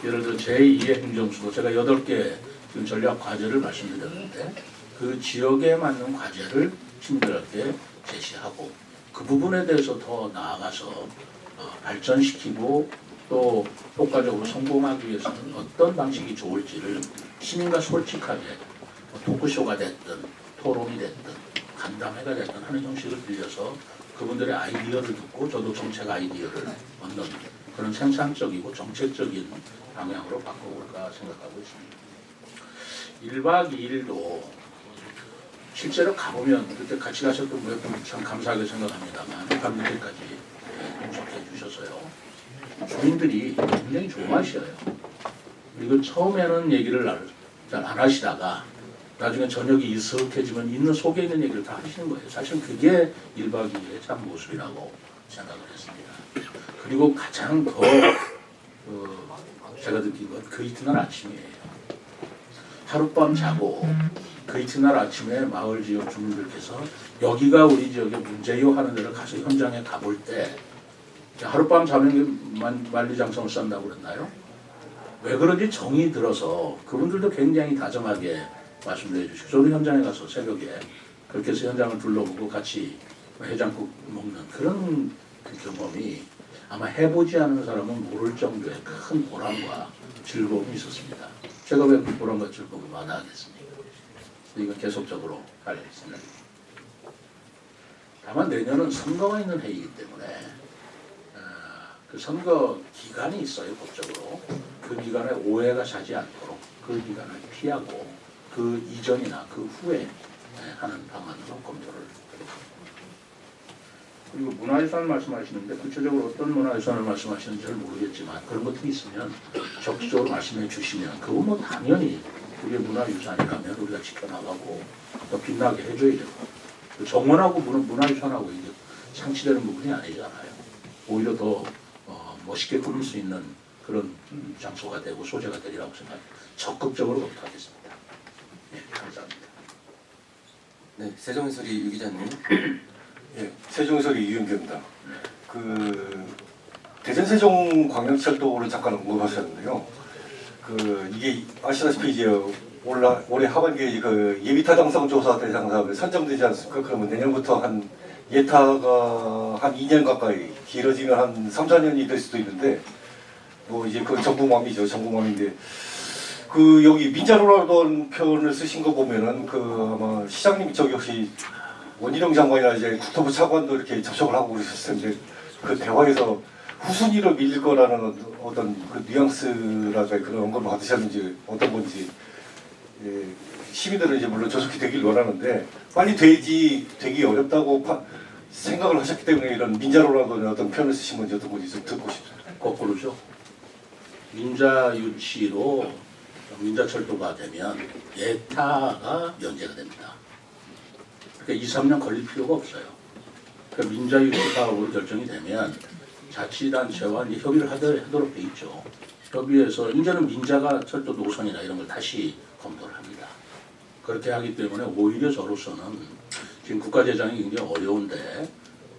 Speaker 7: 예를 들어 제2의 행정수도 제가 8개 지금 전략 과제를 말씀드렸는데 그 지역에 맞는 과제를 시민들에게 제시하고 그 부분에 대해서 더 나아가서 발전시키고 또 효과적으로 성공하기 위해서는 어떤 방식이 좋을지를 시민과 솔직하게 토크쇼가 됐든 토론이 됐든 간담회가 됐든 하는 형식을 빌려서 그분들의 아이디어를 듣고 저도 정책 아이디어를 얻는 그런 생산적이고 정책적인 방향으로 바꿔볼까 생각하고 있습니다. 1박 2일도 실제로 가보면 그때 같이 가셨던 분들 참 감사하게 생각합니다만 밤늦게까지 동석해 주셔서요. 주민들이 굉장히 좋아하셔요. 그리고 처음에는 얘기를 잘 안 하시다가 나중에 저녁이 익숙해지면 있는 속에 있는 얘기를 다 하시는 거예요. 사실 그게 1박 2일의 참 모습이라고 생각을 했습니다. 그리고 가장 더 제가 느낀 건 그 이튿날 아침이에요. 하룻밤 자고 그 이튿날 아침에 마을 지역 주민들께서 여기가 우리 지역의 문제요 하는 데를 가서 현장에 가볼 때 하룻밤 자면 만리장성을 싼다고 그랬나요? 왜 그런지 정이 들어서 그분들도 굉장히 다정하게 말씀을 해주시고 저도 현장에 가서 새벽에 그렇게 해서 현장을 둘러보고 같이 해장국 먹는 그런 그 경험이 아마 해보지 않은 사람은 모를 정도의 큰 보람과 즐거움이 있었습니다. 제가 왜 그 보람과 즐거움을 마다하겠습니까? 이건 계속적으로 할 생각입니다. 다만 내년은 선거가 있는 해이기 때문에 그 선거 기간이 있어요, 법적으로. 그 기간에 오해가 사지 않도록 그 기간을 피하고 그 이전이나 그 후에 하는 방안으로 검토를 하겠습니다. 그리고 문화유산 말씀하시는데 구체적으로 어떤 문화유산을 말씀하시는지 잘 모르겠지만 그런 것들이 있으면 적극적으로 말씀해 주시면 그건 뭐 당연히 그게 문화유산이라면 우리가 지켜나가고 더 빛나게 해줘야 되고 정원하고 문화유산하고 이제 상치되는 부분이 아니잖아요. 오히려 더 멋있게 꾸밀 수 있는 그런 장소가 되고 소재가 되리라고 생각합니다. 적극적으로 검토하겠습니다. 네, 감사합니다.
Speaker 1: 네, 세정해설이 유 기자님.
Speaker 10: 예, 세종설이 이윤규입니다. 그 대전 세종광역철도를 잠깐 언급하셨는데요. 그 이게 아시다시피 이제 올해 하반기에 그 예비타당성 조사 대상사업에 선정되지 않습니까? 그러면 내년부터 한 예타가 한 2년 가까이 길어지면 한 3, 4년이 될 수도 있는데 뭐 이제 그 정부맘이죠. 정부맘인데 그 여기 민자로라던 표현을 쓰신 거 보면은 그 아마 시장님 저기 혹시 원희룡 장관이나 이제 국토부 차관도 이렇게 접촉을 하고 그러셨을 텐데 그 대화에서 후순위로 밀릴 거라는 어떤 그 뉘앙스라든가 그런 언급을 받으셨는지 어떤 건지 예, 시민들은 이제 물론 조속히 되길 원하는데 빨리 되기 어렵다고 생각을 하셨기 때문에 이런 민자로라는 어떤 표현을 쓰신 건지 어떤 건지 좀 듣고 싶습니다.
Speaker 7: 거꾸로죠. 민자 유치로 민자철도가 되면 예타가 면제가 됩니다. 그러니까 2, 3년 걸릴 필요가 없어요. 그러니까 민자 유치 사업으로 결정이 되면 자치단체와 이제 협의를 하도록 돼 있죠. 협의해서 이제는 민자가 철도 노선이나 이런 걸 다시 검토를 합니다. 그렇게 하기 때문에 오히려 저로서는 지금 국가 재정이 굉장히 어려운데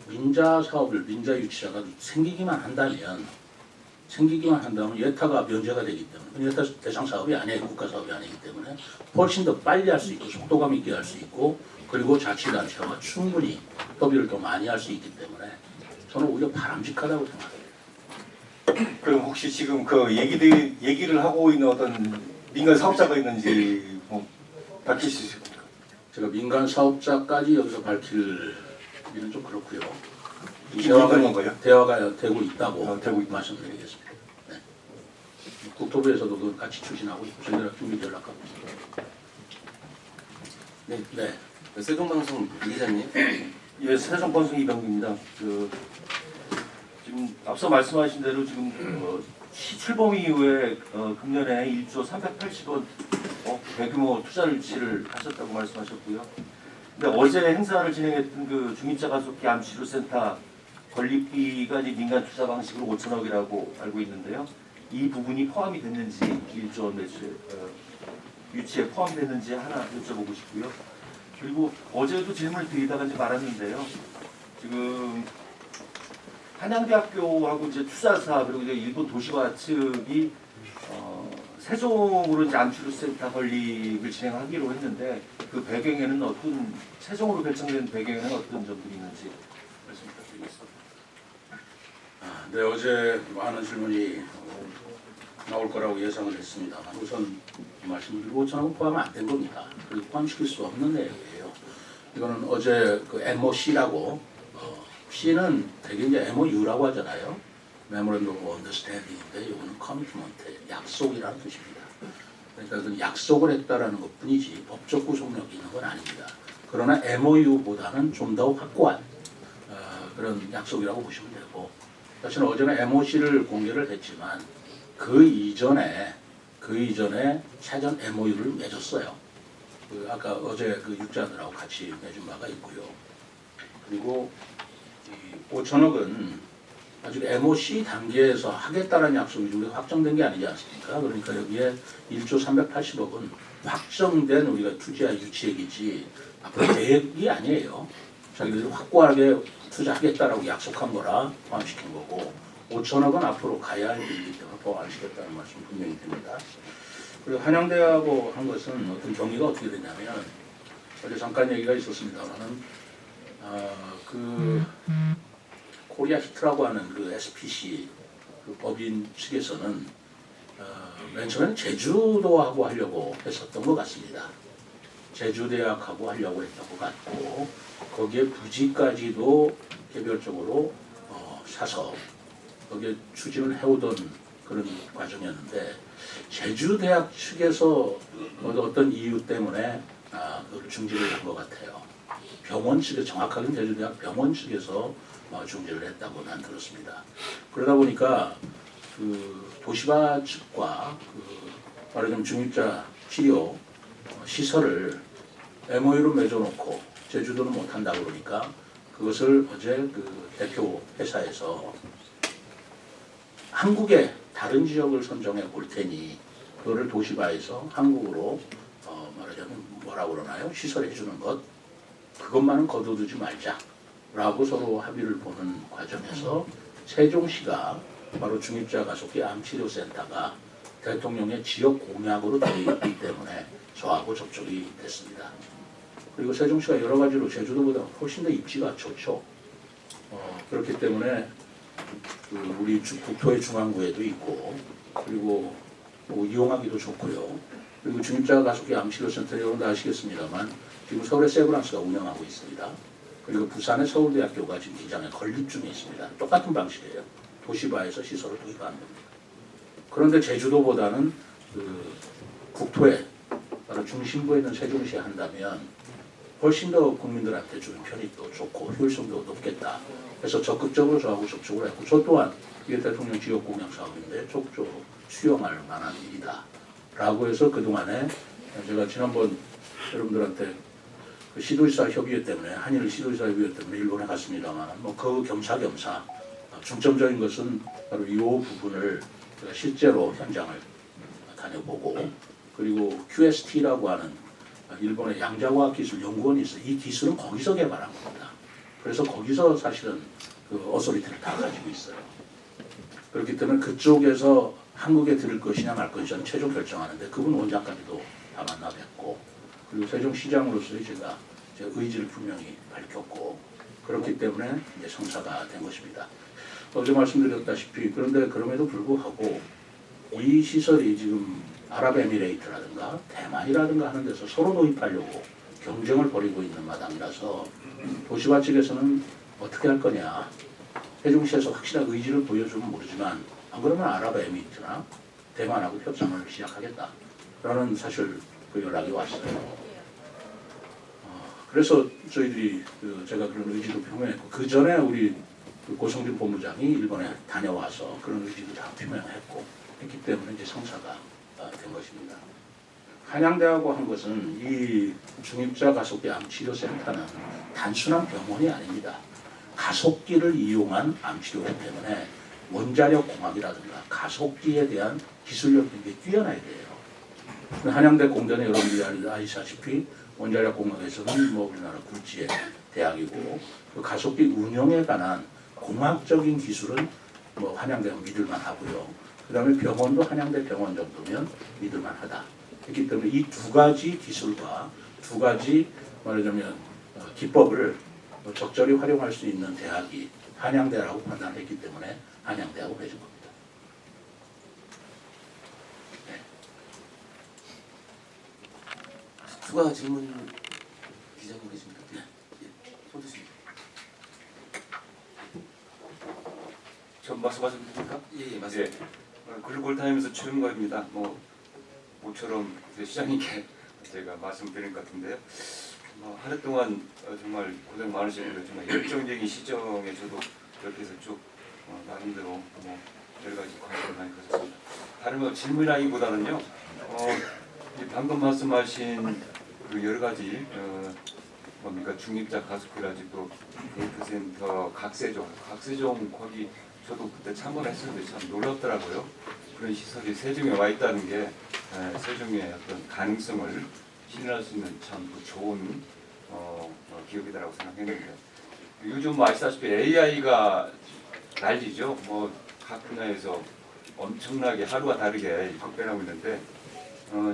Speaker 7: 민자 사업을 민자 유치자가 생기기만 한다면 예타가 면제가 되기 때문에 예타 대상 사업이 아니에요. 국가 사업이 아니기 때문에 훨씬 더 빨리 할 수 있고 속도감 있게 할 수 있고 그리고 자치단체와 충분히 협의를 더 많이 할 수 있기 때문에 저는 오히려 바람직하다고 생각합니다.
Speaker 10: 그럼 혹시 지금 그 얘기를 하고 있는 어떤 민간 사업자가 있는지 뭐 밝힐 수 있습니까?
Speaker 7: 제가 민간 사업자까지 여기서 밝힐 일은 좀 그렇고요. 대화가 되고 있다고 말씀드리겠습니다. 네. 국토부에서도 그건 같이 추진하고 있고 저희랑 준비 연락하고 있습니다.
Speaker 1: 네. 세종방송 유 기자님.
Speaker 11: 예, 세종방송 이병기입니다. 지금 앞서 말씀하신 대로 지금 시출범 이후에 금년에 1조 380억 대규모 투자 유치를 하셨다고 말씀하셨고요. 근데 어제 행사를 진행했던 그 중입자 가속기 암치료센터 건립비가 이제 민간 투자 방식으로 5천억이라고 알고 있는데요. 이 부분이 포함이 됐는지 1조 매출 유치에 포함됐는지 하나 여쭤보고 싶고요. 그리고 어제도 질문을 드리다가 이제 말았는데요. 지금 한양대학교하고 이제 투자사 그리고 이제 일본 도시화 측이 세종으로 이제 암치료센터 건립을 진행하기로 했는데 그 배경에는 어떤 세종으로 결정된 배경에는 어떤 점들이 있는지 말씀 부탁드리겠습니다.
Speaker 7: 네, 어제 많은 질문이 나올 거라고 예상을 했습니다만 우선 말씀드리고 5천억은 포함 안 된 겁니다. 그리고 포함시킬 수 없는 내용이에요. 이거는 어제 그 MOC라고 C는 되게 이제 MOU라고 하잖아요. Memorandum of Understanding인데 이거는 Commitment, 약속이라는 뜻입니다. 그러니까 그 약속을 했다라는 것뿐이지 법적 구속력이 있는 건 아닙니다. 그러나 MOU보다는 좀 더 확고한 그런 약속이라고 보시면 되고 사실은 어제는 MOC를 공개를 했지만 그 이전에 사전 MOU를 맺었어요. 아까 어제 그 육자들하고 같이 맺은 바가 있고요. 그리고 5천억은 아직 MOC 단계에서 하겠다는 약속이 우리가 확정된 게 아니지 않습니까? 그러니까 여기에 1조 380억은 확정된 우리가 투자 유치액이지 앞으로 계획이 아니에요. 자기들이 확고하게 투자하겠다라고 약속한 거라 포함시킨 거고 5천억은 앞으로 가야 할 일이기 때문에 포함시켰다는 말씀 분명히 드립니다. 그리고 한양대하고 한 것은 어떤 경위가 어떻게 되냐면 어제 잠깐 얘기가 있었습니다만은 코리아 히트라고 하는 그 SPC 그 법인 측에서는 맨 처음에는 제주도하고 하려고 했었던 것 같습니다. 제주대학하고 하려고 했던 것 같고 거기에 부지까지도 개별적으로 사서 거기에 추진을 해오던 그런 과정이었는데 제주대학 측에서 어떤 이유 때문에 그걸 중지를 한 것 같아요. 병원 측에 정확하게는 제주대학 병원 측에서 중지를 했다고 난 들었습니다. 그러다 보니까 그 도시바 측과 말하자면 중입자 치료 시설을 MOU로 맺어놓고 제주도는 못한다 그러니까 그것을 어제 그 대표 회사에서 한국의 다른 지역을 선정해 볼 테니 그거를 도시바에서 한국으로 말하자면 뭐라고 그러나요? 시설해 주는 것 그것만은 거둬두지 말자라고 서로 합의를 보는 과정에서 세종시가 바로 중입자 가속기 암치료센터가 대통령의 지역 공약으로 되어 있기 때문에 저하고 접촉이 됐습니다. 그리고 세종시가 여러 가지로 제주도보다 훨씬 더 입지가 좋죠. 그렇기 때문에 우리 국토의 중앙부에도 있고 그리고 이용하기도 좋고요. 그리고 중입자 가속기 암치료센터 여러분도 아시겠습니다만 지금 서울의 세브란스가 운영하고 있습니다. 그리고 부산의 서울대학교가 지금 기장에 건립 중에 있습니다. 똑같은 방식이에요. 도시바에서 시설을 도입하는 겁니다. 그런데 제주도보다는 그 국토의 바로 중심부에 있는 세종시에 한다면 훨씬 더 국민들한테 주는 편이 또 좋고 효율성도 높겠다. 그래서 적극적으로 저하고 접촉을 했고 저 또한 이게 대통령 지역 공약 사업인데 적극적으로 수용할 만한 일이다. 라고 해서 그동안에 제가 지난번 여러분들한테 그 시도지사 협의회 때문에 한일 시도지사 협의회 때문에 일본에 갔습니다만 그 겸사겸사 중점적인 것은 바로 이 부분을 제가 실제로 현장을 다녀보고 그리고 QST라고 하는 일본의 양자과학기술연구원이 있어요. 이 기술은 거기서 개발한 겁니다. 그래서 거기서 사실은 그 어소리티를 다 가지고 있어요. 그렇기 때문에 그쪽에서 한국에 들을 것이냐 말 것이냐는 최종 결정하는데 그분 원장까지도 다 만나 뵙고 그리고 세종시장으로서의 제가 제 의지를 분명히 밝혔고 그렇기 때문에 이제 성사가 된 것입니다. 어제 말씀드렸다시피 그런데 그럼에도 불구하고 이 시설이 지금 아랍에미레이트라든가 대만이라든가 하는 데서 서로 도입하려고 경쟁을 벌이고 있는 마당이라서 도시바 측에서는 어떻게 할 거냐 세종시에서 확실한 의지를 보여주면 모르지만 안 그러면 아랍에미레이트나 대만하고 협상을 시작하겠다라는 사실 그 연락이 왔어요. 그래서 저희들이 제가 그런 의지도 표명했고 그 전에 우리 고성준 본부장이 일본에 다녀와서 그런 의지도 다 표명했고 했기 때문에 이제 성사가 된 것입니다. 한양대하고 한 것은 이 중입자 가속기 암치료센터는 단순한 병원이 아닙니다. 가속기를 이용한 암치료이기 때문에 원자력 공학이라든가 가속기에 대한 기술력이 굉장히 뛰어나야 돼요. 한양대 공대는 여러분들이 아시다시피 원자력 공학에서는 뭐 우리나라 굴지의 대학이고 그 가속기 운영에 관한 공학적인 기술은 뭐 한양대가 믿을만 하고요. 그 다음에 병원도 한양대 병원 정도면 믿을만 하다. 그렇기 때문에 이 두 가지 기술과 두 가지 말하자면 기법을 적절히 활용할 수 있는 대학이 한양대라고 판단했기 때문에 한양대하고 맺은 겁니다. 네.
Speaker 1: 추가 질문 기자님 계십니까? 네. 손 드십니다.
Speaker 12: 전 말씀하신 겁니까?
Speaker 1: 예, 맞습니다.
Speaker 12: 글로벌타임에서 최윤과입니다. 모처럼 시장님께 제가 말씀드린 것 같은데요. 하루 동안 정말 고생 많으셨는데 정말 열정적인 시정에 저도 옆에서 쭉 나름대로 여러 가지 관심을 많이 가졌습니다. 다른 질문이라기보다는요. 방금 말씀하신 그 여러 가지 중립자 가속기라든지 또 데이터센터 각세종 거기 저도 그때 참여를 했었는데 참 놀랍더라고요. 그런 시설이 세종에 와 있다는 게 세종의 어떤 가능성을 실현할 수 있는 참 좋은 기업이다라고 생각했는데 요즘 아시다시피 AI가 난리죠. 각 분야에서 엄청나게 하루와 다르게 발전하고 있는데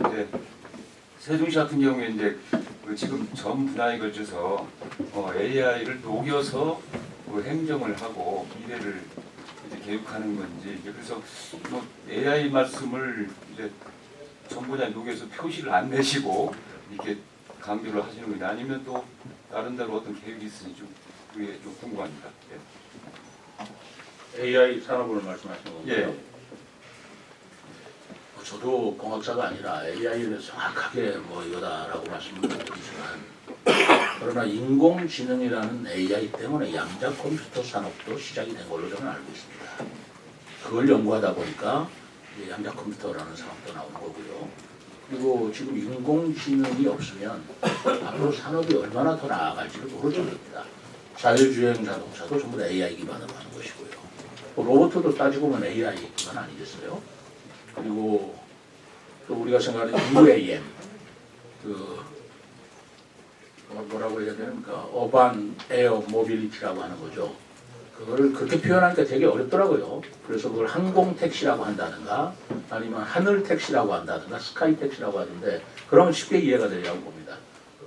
Speaker 12: 이제 세종시 같은 경우에 이제 지금 전 분야에 걸쳐서 AI를 녹여서 행정을 하고 미래를 이제 계획하는 건지 그래서 AI 말씀을 이제 전 분야에 녹여서 표시를 안 내시고 이렇게 강조를 하시는 건지 아니면 또 나름대로 어떤 계획이 있으니 그게 좀 궁금합니다. 예.
Speaker 7: AI 산업을 말씀하시는 건가요?
Speaker 12: 예.
Speaker 7: 저도 공학자가 아니라 AI에 대해서 정확하게 이거다라고 말씀을 못 드리지만 그러나 인공지능이라는 AI 때문에 양자 컴퓨터 산업도 시작이 된 걸로 저는 알고 있습니다. 그걸 연구하다 보니까 양자 컴퓨터라는 산업도 나오는 거고요. 그리고 지금 인공지능이 없으면 앞으로 산업이 얼마나 더 나아갈지를 모르죠. 자율주행 자동차도 전부 다 AI 기반으로 하는 것이고요. 로봇도 따지고 보면 AI 기반 아니겠어요? 그리고 또 우리가 생각하는 UAM, 뭐라고 해야 됩니까? 어반 에어 모빌리티라고 하는 거죠. 그거를 그렇게 표현하니까 되게 어렵더라고요. 그래서 그걸 항공 택시라고 한다든가 아니면 하늘 택시라고 한다든가 스카이 택시라고 하는데 그러면 쉽게 이해가 되려고 봅니다.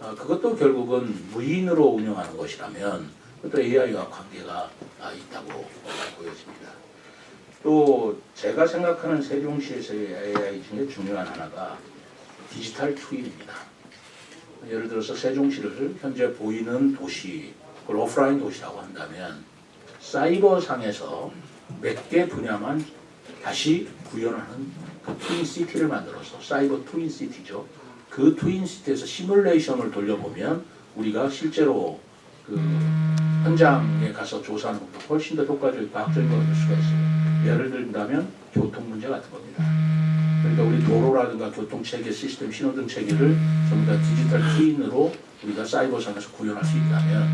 Speaker 7: 그것도 결국은 무인으로 운영하는 것이라면 그것도 AI와 관계가 있다고 보여집니다. 또 제가 생각하는 세종시에서의 AI 중에 중요한 하나가 디지털 트윈입니다. 예를 들어서 세종시를 현재 보이는 도시, 그걸 오프라인 도시라고 한다면 사이버상에서 몇 개 분야만 다시 구현하는 그 트윈시티를 만들어서 사이버 트윈시티죠. 그 트윈시티에서 시뮬레이션을 돌려보면 우리가 실제로 그 현장에 가서 조사하는 것보다 훨씬 더 효과적이고 과학적인 걸 얻을 수가 있어요. 예를 들면 교통 문제 같은 겁니다. 그러니까 우리 도로라든가 교통체계 시스템 신호등 체계를 전부 다 디지털 트윈으로 우리가 사이버상에서 구현할 수 있다면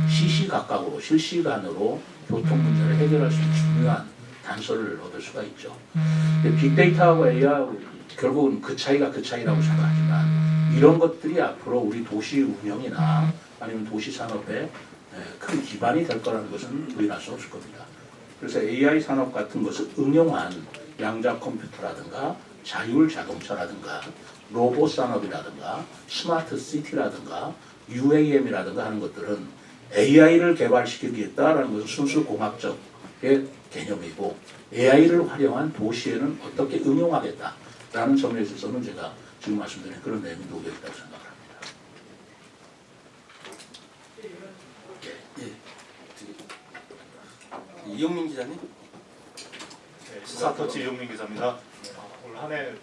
Speaker 7: 시시각각으로 실시간으로 교통 문제를 해결할 수 있는 중요한 단서를 얻을 수가 있죠. 빅데이터하고 AI 결국은 그 차이가 그 차이라고 생각하지만 이런 것들이 앞으로 우리 도시 운영이나 아니면 도시 산업에 큰 기반이 될 거라는 것은 부인할 수 없을 겁니다. 그래서 AI 산업 같은 것을 응용한 양자 컴퓨터라든가 자율 자동차라든가 로봇 산업이라든가 스마트 시티라든가 UAM이라든가 하는 것들은 AI를 개발시키겠다라는 것은 순수 공학적의 개념이고 AI를 활용한 도시에는 어떻게 응용하겠다라는 점에 있어서는 제가 지금 말씀드린 그런 내용이 녹여 있다고 생각합니다.
Speaker 1: 이용민 기자님?
Speaker 13: 네, 시사터치 이용민 기자입니다. 올 한 해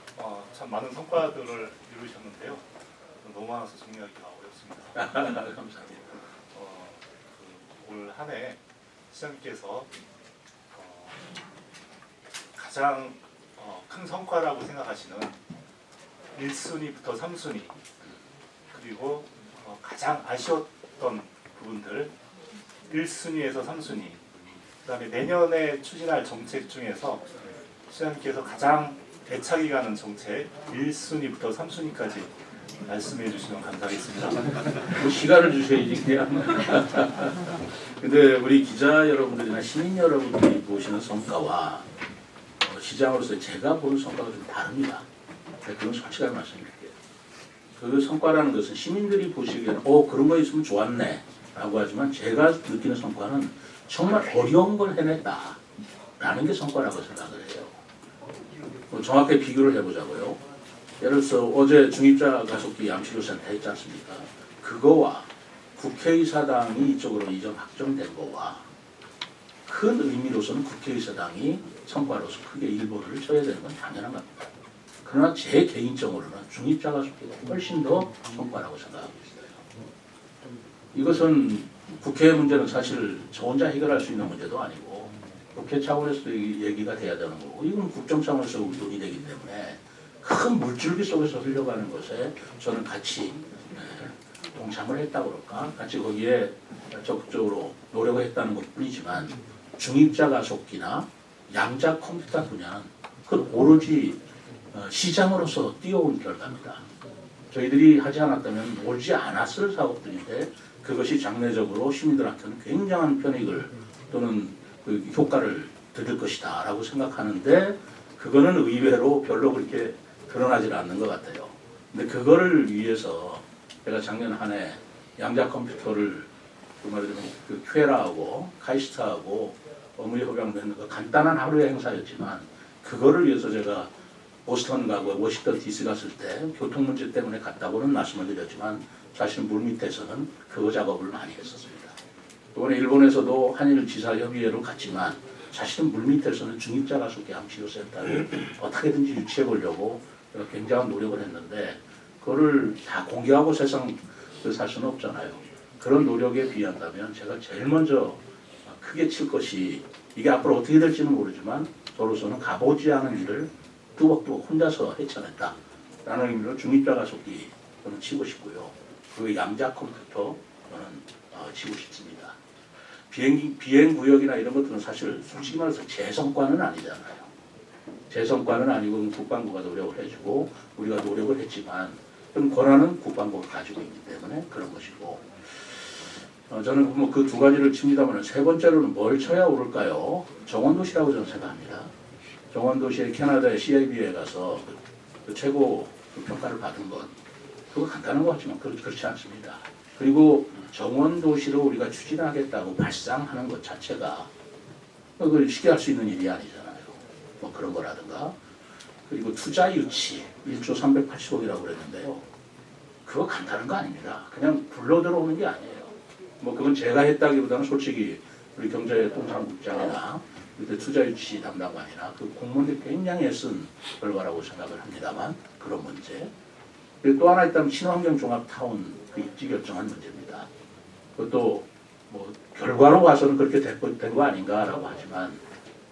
Speaker 13: 참 많은 성과들을 이루셨는데요. 너무 많아서 정리하기가 어렵습니다.
Speaker 7: 감사합니다.
Speaker 13: 올 한 해 시장님께서 가장 큰 성과라고 생각하시는 1순위부터 3순위 그리고 가장 아쉬웠던 부분들 1순위에서 3순위, 그다음에 내년에 추진할 정책 중에서 시장님께서 가장 애착이 가는 정책 1순위부터 3순위까지 말씀해 주시면 감사하겠습니다.
Speaker 7: 뭐 시간을 주셔야지 그냥. 근데 우리 기자 여러분들이나 시민 여러분들이 보시는 성과와 시장으로서 제가 보는 성과가 좀 다릅니다. 그건 솔직하게 말씀드릴게요. 그 성과라는 것은 시민들이 보시기에는 그런 거 있으면 좋았네 라고 하지만 제가 느끼는 성과는 정말 어려운 걸 해냈다 라는 게 성과라고 생각을 해요. 정확하게 비교를 해보자고요. 예를 들어서 어제 중입자 가속기 암치료센터 했지 않습니까? 그거와 국회의사당이 이쪽으로 이전 확정된 거와 큰 의미로서는 국회의사당이 성과로서 크게 일본을 쳐야 되는 건 당연한 겁니다. 그러나 제 개인적으로는 중입자 가속기가 훨씬 더 성과라고 생각하고 있어요. 이것은 국회 문제는 사실 저 혼자 해결할 수 있는 문제도 아니고 국회 차원에서도 얘기가 돼야 되는 거고 이건 국정 차원에서 논의되기 때문에 큰 물줄기 속에서 흘러가는 것에 저는 같이 동참을 했다고 그럴까? 같이 거기에 적극적으로 노력을 했다는 것뿐이지만 중입자 가속기나 양자 컴퓨터 분야는 그건 오로지 시장으로서 뛰어온 결과입니다. 저희들이 하지 않았다면 오지 않았을 사업들인데 그것이 장래적으로 시민들한테는 굉장한 편익을 또는 그 효과를 드릴 것이다 라고 생각하는데 그거는 의외로 별로 그렇게 드러나질 않는 것 같아요. 근데 그거를 위해서 제가 작년 한 해 양자 컴퓨터를 그 말하자면 그 퀘라하고 카이스트하고 업무 협약을 거 간단한 하루의 행사였지만 그거를 위해서 제가 보스턴 가고 워싱턴 DC 갔을 때 교통 문제 때문에 갔다고는 말씀을 드렸지만 사실 물밑에서는 그거 작업을 많이 했었습니다. 이번에 일본에서도 한일 지사협의회로 갔지만 사실은 물밑에서는 중입자 가속기 암치료센터를 어떻게든지 유치해 보려고 굉장한 노력을 했는데 그거를 다 공개하고 세상 살 수는 없잖아요. 그런 노력에 비한다면 제가 제일 먼저 크게 칠 것이 이게 앞으로 어떻게 될지는 모르지만 저로서는 가보지 않은 일을 뚜벅뚜벅 혼자서 헤쳐냈다라는 의미로 중입자 가속기 저는 치고 싶고요. 그 양자 컴퓨터 저는 치고 싶습니다. 비행 구역이나 이런 것들은 사실 솔직히 말해서 제 성과는 아니잖아요. 제 성과는 아니고 국방부가 노력을 해주고 우리가 노력을 했지만 그런 권한은 국방부가 가지고 있기 때문에 그런 것이고 저는 뭐 그 두 가지를 칩니다만 세 번째로는 뭘 쳐야 오를까요? 정원도시라고 저는 생각합니다. 정원도시의 캐나다의 CIB에 가서 그 최고 평가를 받은 것 그거 간단한 것 같지만 그렇지 않습니다. 그리고 정원도시로 우리가 추진하겠다고 발상하는 것 자체가 그걸 쉽게 할 수 있는 일이 아니잖아요. 뭐 그런 거라든가 그리고 투자 유치 1조 380억이라고 그랬는데요. 그거 간단한 거 아닙니다. 그냥 불러 들어오는 게 아니에요. 뭐 그건 제가 했다기보다는 솔직히 우리 경제통상국장이나 그때 투자 유치 담당관이나 그 공무원들이 굉장히 애쓴 결과라고 생각을 합니다만 그런 문제. 그리고 또 하나 있다면 친환경 종합타운 그 입지 결정한 문제입니다. 그것도 뭐 결과로 봐서는 그렇게 된 거 아닌가라고 하지만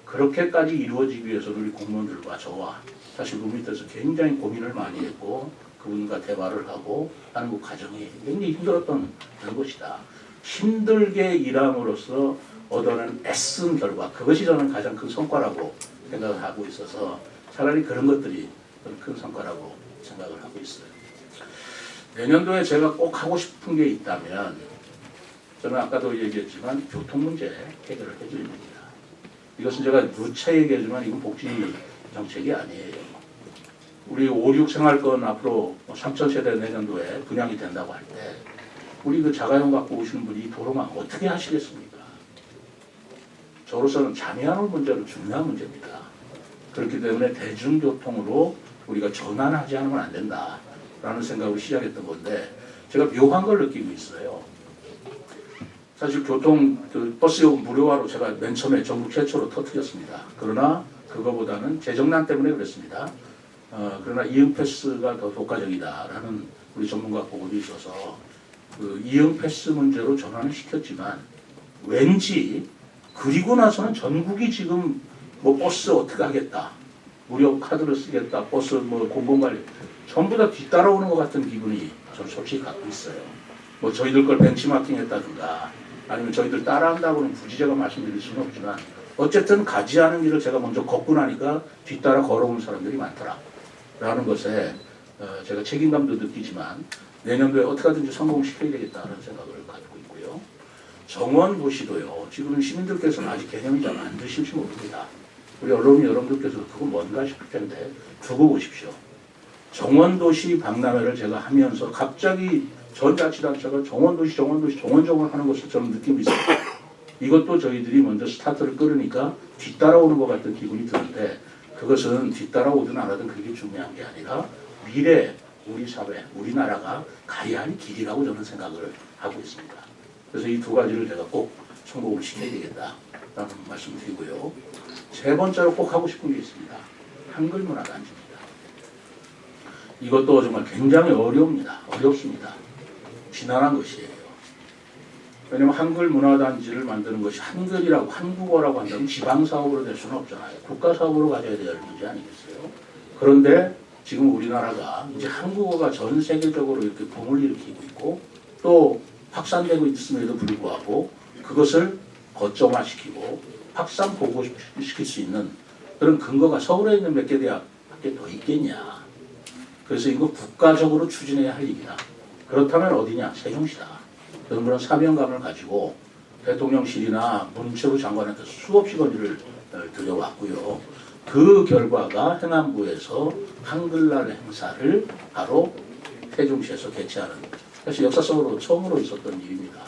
Speaker 7: 그렇게까지 이루어지기 위해서는 우리 공무원들과 저와 사실 그 밑에서 굉장히 고민을 많이 했고 그분과 대화를 하고 하는 그 과정이 굉장히 힘들었던 그런 것이다. 힘들게 일함으로써 얻어낸 애쓴 결과 그것이 저는 가장 큰 성과라고 생각을 하고 있어서 차라리 그런 것들이 큰 성과라고 생각을 하고 있어요. 내년도에 제가 꼭 하고 싶은 게 있다면 저는 아까도 얘기했지만 교통 문제 해결을 해주는 겁니다. 이것은 제가 누차 얘기하지만 이건 복지 정책이 아니에요. 우리 5, 6 생활권 앞으로 3,000세대 내년도에 분양이 된다고 할 때 우리 그 자가용 갖고 오시는 분이 도로망 어떻게 하시겠습니까? 저로서는 잠해하는 문제는 중요한 문제입니다. 그렇기 때문에 대중교통으로 우리가 전환하지 않으면 안 된다라는 생각으로 시작했던 건데 제가 묘한 걸 느끼고 있어요. 사실 교통 그 버스 요금 무료화로 제가 맨 처음에 전국 최초로 터뜨렸습니다. 그러나 그거보다는 재정난 때문에 그랬습니다. 그러나 이응 패스가 더 효과적이다라는 우리 전문가 보고도 있어서 그 이응 패스 문제로 전환을 시켰지만 왠지 그리고 나서는 전국이 지금 뭐 버스 어떻게 하겠다, 무료 카드를 쓰겠다, 버스 뭐 공공관리 전부 다 뒤따라오는 것 같은 기분이 전 솔직히 갖고 있어요. 뭐 저희들 걸 벤치마킹 했다든가 아니면 저희들 따라한다고는 굳이 제가 말씀드릴 수는 없지만 어쨌든 가지 않은 길을 제가 먼저 걷고 나니까 뒤따라 걸어온 사람들이 많더라 라는 것에 제가 책임감도 느끼지만 내년도에 어떻게 하든지 성공시켜야 되겠다는 생각을 가지고 있고요. 정원 도시도요. 지금 시민들께서는 아직 개념이 잘 안 드실지 모릅니다. 우리 언론 여러분들께서 그거 뭔가 싶을 텐데 두고 보십시오. 정원도시 박람회를 제가 하면서 갑자기 전 자치단체가 정원도시 하는 것을 저는 느낌이 있어요. 이것도 저희들이 먼저 스타트를 끌으니까 뒤따라오는 것 같은 기분이 드는데 그것은 뒤따라오든 안 하든 그게 중요한 게 아니라 미래 우리 사회, 우리나라가 가야 할 길이라고 저는 생각을 하고 있습니다. 그래서 이 두 가지를 제가 꼭 성공을 시켜야 되겠다라는 말씀을 드리고요. 세 번째로 꼭 하고 싶은 게 있습니다. 한글문화단지입니다. 이것도 정말 굉장히 어렵습니다. 지난한 것이에요. 왜냐하면 한글문화단지를 만드는 것이 한글이라고 한국어라고 한다면 지방사업으로 될 수는 없잖아요. 국가사업으로 가져야 될 문제 아니겠어요? 그런데 지금 우리나라가 이제 한국어가 전 세계적으로 이렇게 붐을 일으키고 있고 또 확산되고 있음에도 불구하고 그것을 거점화시키고 확산 보고시킬 수 있는 그런 근거가 서울에 있는 몇 개 대학밖에 더 있겠냐. 그래서 이거 국가적으로 추진해야 할 일이다. 그렇다면 어디냐? 세종시다. 그런 사명감을 가지고 대통령실이나 문체부 장관한테 수없이 건의를 드려왔고요. 그 결과가 행안부에서 한글날 행사를 바로 세종시에서 개최하는 사실 역사적으로 처음으로 있었던 일입니다.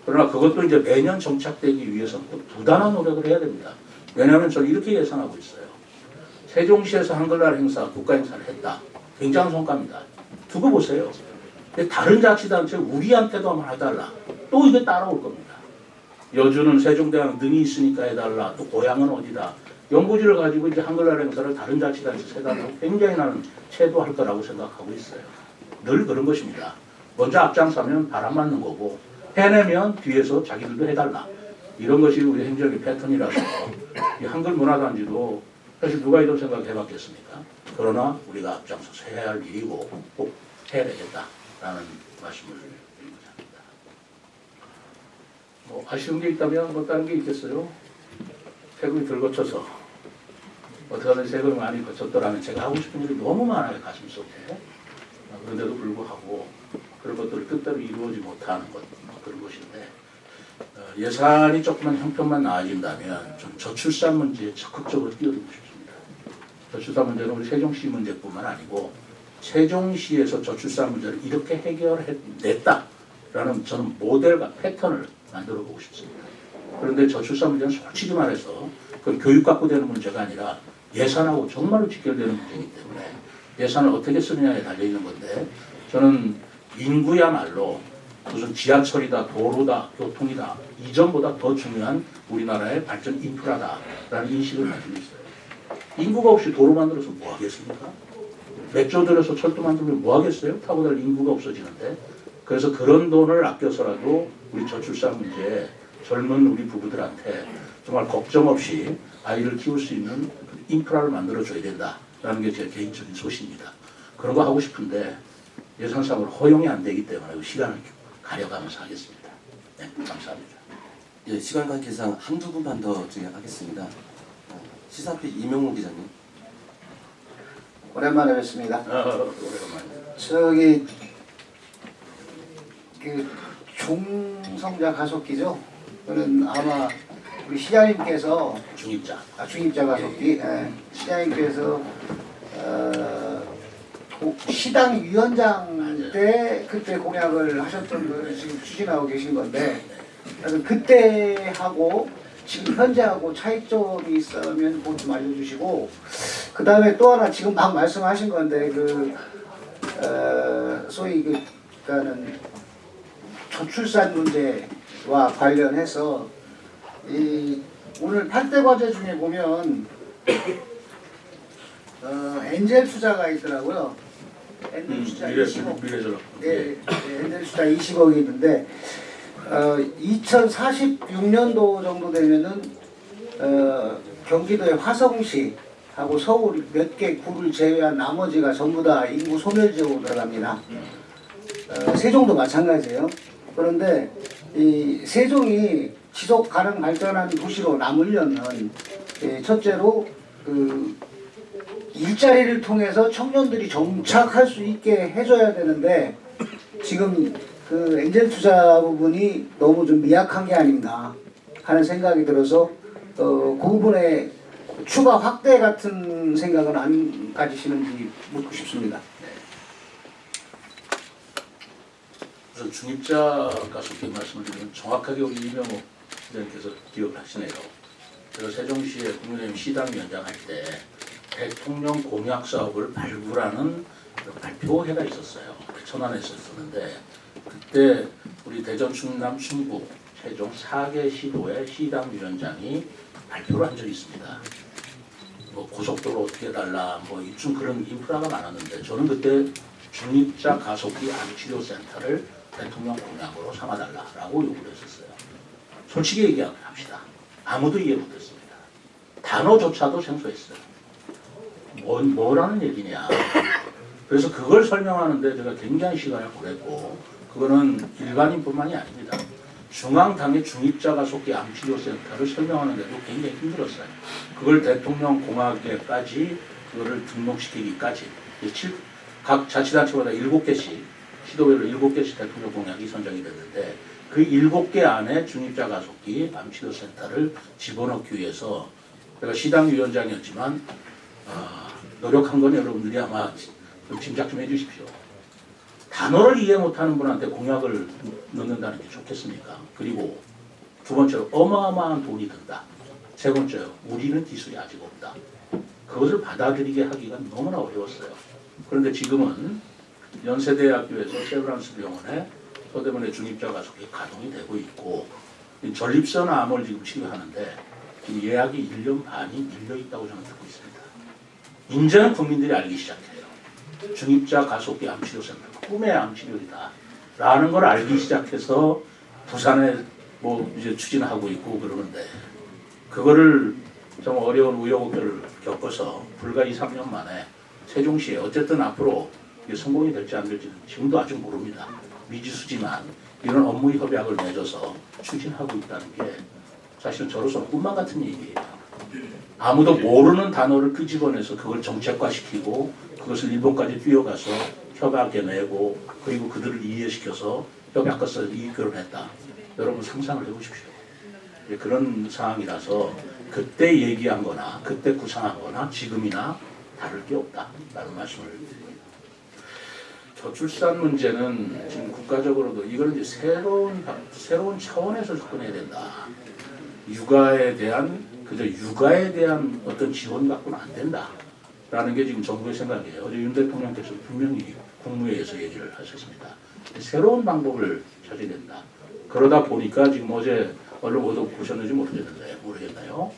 Speaker 7: 그러나 그것도 이제 매년 정착되기 위해서는 부단한 노력을 해야 됩니다. 왜냐하면 저는 이렇게 예상하고 있어요. 세종시에서 한글날 행사, 국가 행사를 했다. 굉장한 성과입니다. 두고 보세요. 다른 자치단체 우리한테도 한번 해달라. 또 이게 따라올 겁니다. 여주는 세종대왕 능이 있으니까 해달라. 또 고향은 어디다. 연고지를 가지고 이제 한글날 행사를 다른 자치단체 해달라고 굉장히 나는 체도할 거라고 생각하고 있어요. 늘 그런 것입니다. 먼저 앞장서면 바람 맞는 거고 해내면 뒤에서 자기들도 해달라. 이런 것이 우리 행정의 패턴이라서 이 한글문화단지도 사실 누가 이런 생각 해봤겠습니까? 그러나 우리가 앞장서서 해야 할 일이고 꼭 해야 되겠다라는 말씀을 드리고자 합니다. 뭐 아쉬운 게 있다면 뭐 다른 게 있겠어요? 세금이 덜 거쳐서 어떻게 하든 세금이 많이 거쳤더라면 제가 하고 싶은 일이 너무 많아요. 가슴속에. 그런데도 불구하고 그런 것들을 뜻대로 이루어지 못하는 것 그런 것인데 예산이 조금만 형편만 나아진다면 좀 저출산 문제에 적극적으로 뛰어들고 싶습니다. 저출산 문제는 우리 세종시 문제뿐만 아니고 세종시에서 저출산 문제를 이렇게 해결해냈다라는 저는 모델과 패턴을 만들어 보고 싶습니다. 그런데 저출산 문제는 솔직히 말해서 그건 교육 갖고 되는 문제가 아니라 예산하고 정말로 직결되는 문제이기 때문에 예산을 어떻게 쓰느냐에 달려있는 건데 저는 인구야말로 무슨 지하철이다, 도로다, 교통이다 이전보다 더 중요한 우리나라의 발전 인프라다라는 인식을 가지고 있어요. 인구가 없이 도로 만들어서 뭐 하겠습니까? 맥조 들여서 철도 만들면 뭐 하겠어요? 타고 다닐 인구가 없어지는데. 그래서 그런 돈을 아껴서라도 우리 저출산 문제에 젊은 우리 부부들한테 정말 걱정 없이 아이를 키울 수 있는 인프라를 만들어줘야 된다라는 게 제 개인적인 소신입니다. 그런 거 하고 싶은데 예산상으로 허용이 안 되기 때문에 시간을 가려가면서 하겠습니다. 네, 감사합니다.
Speaker 1: 예, 시간 관계상 한두 분만 더 하겠습니다. 시사피 이명훈 기자님.
Speaker 14: 오랜만에 뵙습니다.
Speaker 7: 오랜만에.
Speaker 14: 저기 그 중성자 가속기죠. 그는 아마 우리 시장님께서
Speaker 7: 중입자.
Speaker 14: 중입자 가속기. 예. 시장님께서 시당 위원장 때 그때 공약을 하셨던 걸 지금 추진하고 계신 건데 그때 하고 지금 현재하고 차이점이 있으면 그것 좀 알려주시고 그 다음에 또 하나 지금 막 말씀하신 건데 소위 그러니까는 저출산 문제와 관련해서 오늘 8대 과제 중에 보면 엔젤 투자가 있더라고요. 엔젤 투자 20억. 예, 엔젤 투자 20억이 있는데 2046년도 정도 되면은 경기도의 화성시하고 서울 몇 개 구를 제외한 나머지가 전부 다 인구 소멸 지역으로 들어갑니다. 세종도 마찬가지예요. 그런데 이 세종이 지속 가능 발전한 도시로 남으려면 첫째로 그 일자리를 통해서 청년들이 정착할 수 있게 해줘야 되는데 지금 그 엔젤 투자 부분이 너무 좀 미약한 게 아닌가 하는 생각이 들어서 그 부분에 추가 확대 같은 생각은 안 가지시는지 묻고 싶습니다.
Speaker 7: 우선 중입자 가속기 말씀을 드리면 정확하게 우리 이명호 위원께서 기억을 하시네요. 제가 세종시에 국민의힘 시당위원장 할 때 대통령 공약 사업을 발굴하는 발표회가 있었어요. 천안에 있었는데 그때 우리 대전, 충남, 충북, 세종 4개 시도의 시당위원장이 발표를 한 적이 있습니다. 뭐 고속도로 어떻게 해달라 뭐 이쯤 그런 인프라가 많았는데 저는 그때 중입자 가속기 암치료센터를 대통령 공약으로 삼아달라라고 요구를 했었어요. 솔직히 얘기합시다. 아무도 이해 못했습니다. 단어조차도 생소했어요. 뭐라는 얘기냐. 그래서 그걸 설명하는데 제가 굉장히 시간을 보냈고 그거는 일반인뿐만이 아닙니다. 중앙당의 중입자 가속기 암치료센터를 설명하는데도 굉장히 힘들었어요. 그걸 대통령 공약에까지 그거를 등록시키기까지 각 자치단체마다 7개씩 시도별로 7개씩 대통령 공약이 선정이 됐는데 그 7개 안에 중입자 가속기 암치료센터를 집어넣기 위해서 제가 시당위원장이었지만 노력한 건 여러분들이 아마 좀 짐작 좀 해주십시오. 단어를 이해 못하는 분한테 공약을 넣는다는 게 좋겠습니까? 그리고 두 번째로 어마어마한 돈이 든다. 세 번째로 우리는 기술이 아직 없다. 그것을 받아들이게 하기가 너무나 어려웠어요. 그런데 지금은 연세대학교에서 세브란스 병원에 서대문의 중입자 가속기 가동이 되고 있고 전립선 암을 지금 치료하는데 지금 예약이 1년 반이 밀려 있다고 저는 듣고 있습니다. 이제는 국민들이 알기 시작해요. 중입자 가속기 암치료센터 꿈의 암치료이다 라는 걸 알기 시작해서 부산에 뭐 이제 추진하고 있고 그러는데 그거를 좀 어려운 우여곡절을 겪어서 불과 2, 3년 만에 세종시에 어쨌든 앞으로 이게 성공이 될지 안 될지는 지금도 아직 모릅니다. 미지수지만 이런 업무 협약을 맺어서 추진하고 있다는 게 사실은 저로서는 꿈만 같은 얘기예요. 아무도 모르는 단어를 끄집어내서 그걸 정책화시키고 그것을 일본까지 뛰어가서 협약에 내고 그리고 그들을 이해시켜서 협약과서 이익결혼했다. 여러분 상상을 해보십시오. 그런 상황이라서 그때 얘기한 거나 그때 구상한 거나 지금이나 다를 게 없다라는 말씀을 드립니다. 저출산 문제는 지금 국가적으로도 이걸 이제 새로운 차원에서 접근해야 된다. 육아에 대한 어떤 지원 갖고는 안 된다라는 게 지금 정부의 생각이에요. 어제 윤 대통령께서 분명히 국무회의에서 얘기를 하셨습니다. 새로운 방법을 찾아야 된다. 그러다 보니까 지금 어제 언론 보도 보셨는지 모르겠나요?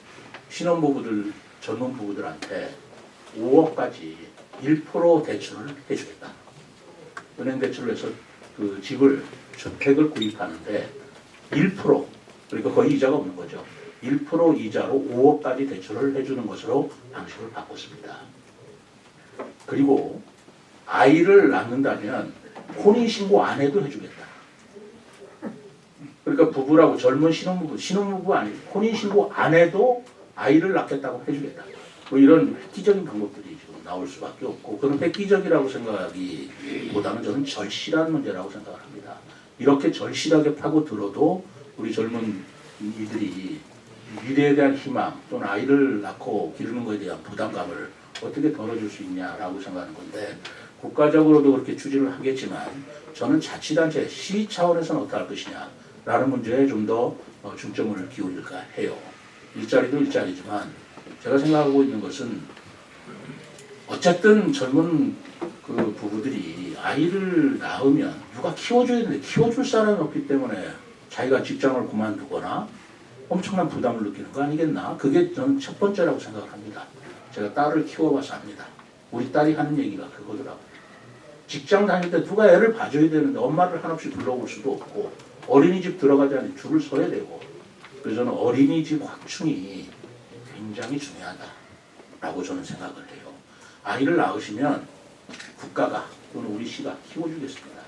Speaker 7: 신혼부부들, 젊은 부부들한테 5억까지 1% 대출을 해주겠다. 은행 대출을 해서 그 집을, 주택을 구입하는데 1%, 그러니까 거의 이자가 없는 거죠. 1% 이자로 5억까지 대출을 해주는 것으로 방식을 바꿨습니다. 그리고 아이를 낳는다면 혼인신고 안 해도 해주겠다. 그러니까 부부라고 젊은 신혼부부 아니고 혼인신고 안 해도 아이를 낳겠다고 해주겠다. 뭐 이런 획기적인 방법들이 지금 나올 수밖에 없고 그런 획기적이라고 생각하기보다는 저는 절실한 문제라고 생각을 합니다. 이렇게 절실하게 파고들어도 우리 젊은 이들이 미래에 대한 희망 또는 아이를 낳고 기르는 것에 대한 부담감을 어떻게 덜어줄 수 있냐라고 생각하는 건데 국가적으로도 그렇게 추진을 하겠지만 저는 자치단체 시 차원에서는 어떻게 할 것이냐라는 문제에 좀 더 중점을 기울일까 해요. 일자리도 일자리지만 제가 생각하고 있는 것은 어쨌든 젊은 그 부부들이 아이를 낳으면 누가 키워줘야 되는데 키워줄 사람이 없기 때문에 자기가 직장을 그만두거나 엄청난 부담을 느끼는 거 아니겠나? 그게 저는 첫 번째라고 생각을 합니다. 제가 딸을 키워봐서 압니다. 우리 딸이 하는 얘기가 그거더라고요. 직장 다닐 때 누가 애를 봐줘야 되는데 엄마를 한없이 불러올 수도 없고 어린이집 들어가지 않으면 줄을 서야 되고 그래서 저는 어린이집 확충이 굉장히 중요하다라고 저는 생각을 해요. 아이를 낳으시면 국가가 또는 우리 시가 키워주겠습니다.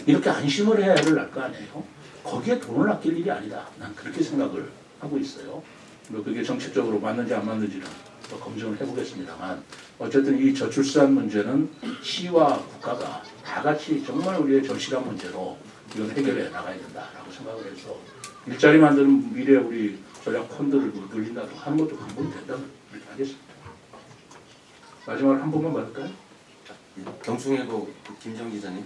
Speaker 7: 이렇게 안심을 해야를 날 거 아니에요. 거기에 돈을 아낄 일이 아니다. 난 그렇게 생각을 하고 있어요. 뭐 그게 정책적으로 맞는지 안 맞는지는 더 검증을 해보겠습니다만 어쨌든 이 저출산 문제는 시와 국가가 다 같이 정말 우리의 절실한 문제로 이건 해결해 나가야 된다라고 생각을 해서 일자리 만드는 미래 우리 전략 펀드를 늘린다고 하는 것도 방법이 된다고 그렇게 하겠습니다. 마지막으로 한 번만 받을까요?
Speaker 1: 경충일보 김정 기자님.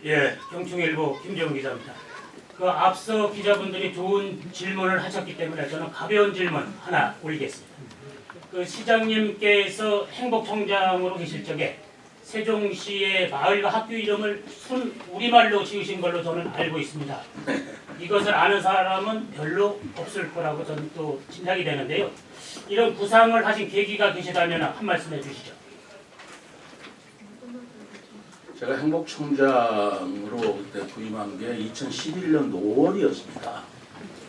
Speaker 15: 예, 경충일보 김정 기자입니다. 그 앞서 기자분들이 좋은 질문을 하셨기 때문에 저는 가벼운 질문 하나 올리겠습니다. 그 시장님께서 행복청장으로 계실 적에 세종시의 마을과 학교 이름을 순 우리말로 지으신 걸로 저는 알고 있습니다. 이것을 아는 사람은 별로 없을 거라고 저는 또 짐작이 되는데요. 이런 구상을 하신 계기가 계시다면 한 말씀 해주시죠.
Speaker 7: 제가 행복청장으로 그때 부임한 게 2011년 5월이었습니다.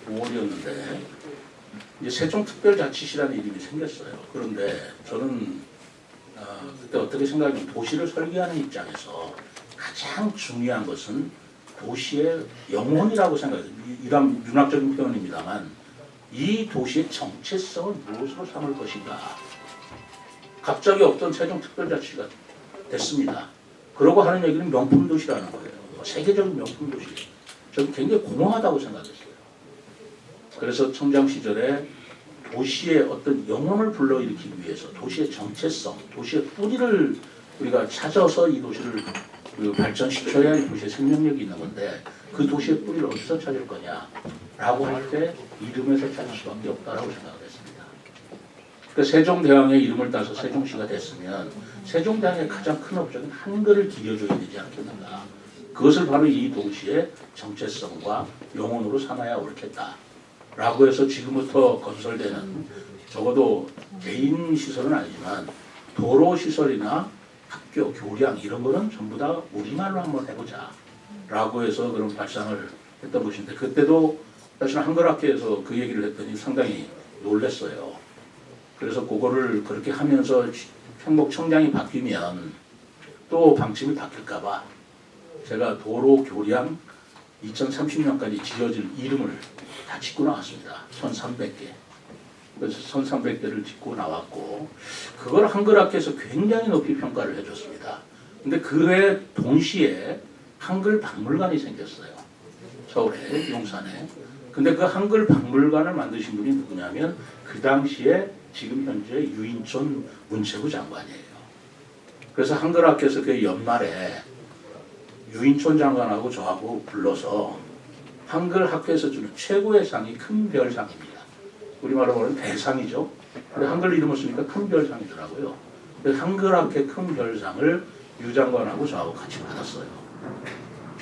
Speaker 7: 5월이었는데 이제 세종특별자치시라는 이름이 생겼어요. 그런데 저는 그때 어떻게 생각하면 도시를 설계하는 입장에서 가장 중요한 것은 도시의 영혼이라고 생각해요. 이런 윤학적인 표현입니다만 이 도시의 정체성을 무엇으로 삼을 것인가. 갑자기 없던 세종특별자치가 됐습니다. 그러고 하는 얘기는 명품 도시라는 거예요. 세계적인 명품 도시. 저는 굉장히 공허하다고 생각했어요. 그래서 청장 시절에 도시의 어떤 영혼을 불러일으키기 위해서 도시의 정체성, 도시의 뿌리를 우리가 찾아서 이 도시를 발전시켜야 이 도시의 생명력이 있는 건데 그 도시의 뿌리를 어디서 찾을 거냐라고 할 때 이름에서 찾을 수밖에 없다라고 생각을 했습니다. 그러니까 세종대왕의 이름을 따서 세종시가 됐으면 세종대왕의 가장 큰 업적은 한글을 기려줘야 되지 않겠는가. 그것을 바로 이 도시의 정체성과 영혼으로 삼아야 옳겠다. 라고 해서 지금부터 건설되는 적어도 개인 시설은 아니지만 도로 시설이나 학교, 교량 이런 거는 전부 다 우리말로 한번 해보자. 라고 해서 그런 발상을 했던 것인데 그때도 사실 한글학회에서 그 얘기를 했더니 상당히 놀랐어요. 그래서 그거를 그렇게 하면서 행복청장이 바뀌면 또 방침이 바뀔까봐 제가 도로, 교량 2030년까지 지어질 이름을 다 짓고 나왔습니다. 1300개. 그래서 1300개를 짓고 나왔고 그걸 한글학회에서 굉장히 높이 평가를 해줬습니다. 근데 그해 동시에 한글 박물관이 생겼어요. 서울에, 용산에. 근데 그 한글 박물관을 만드신 분이 누구냐면 그 당시에 지금 현재 유인촌 문체부 장관이에요. 그래서 한글학회에서 그 연말에 유인촌 장관하고 저하고 불러서 한글학회에서 주는 최고의 상이 큰별상입니다. 우리말로 말하면 대상이죠. 근데 한글 이름을 쓰니까 큰별상이더라고요. 그래서 한글학회 큰별상을 유 장관하고 저하고 같이 받았어요.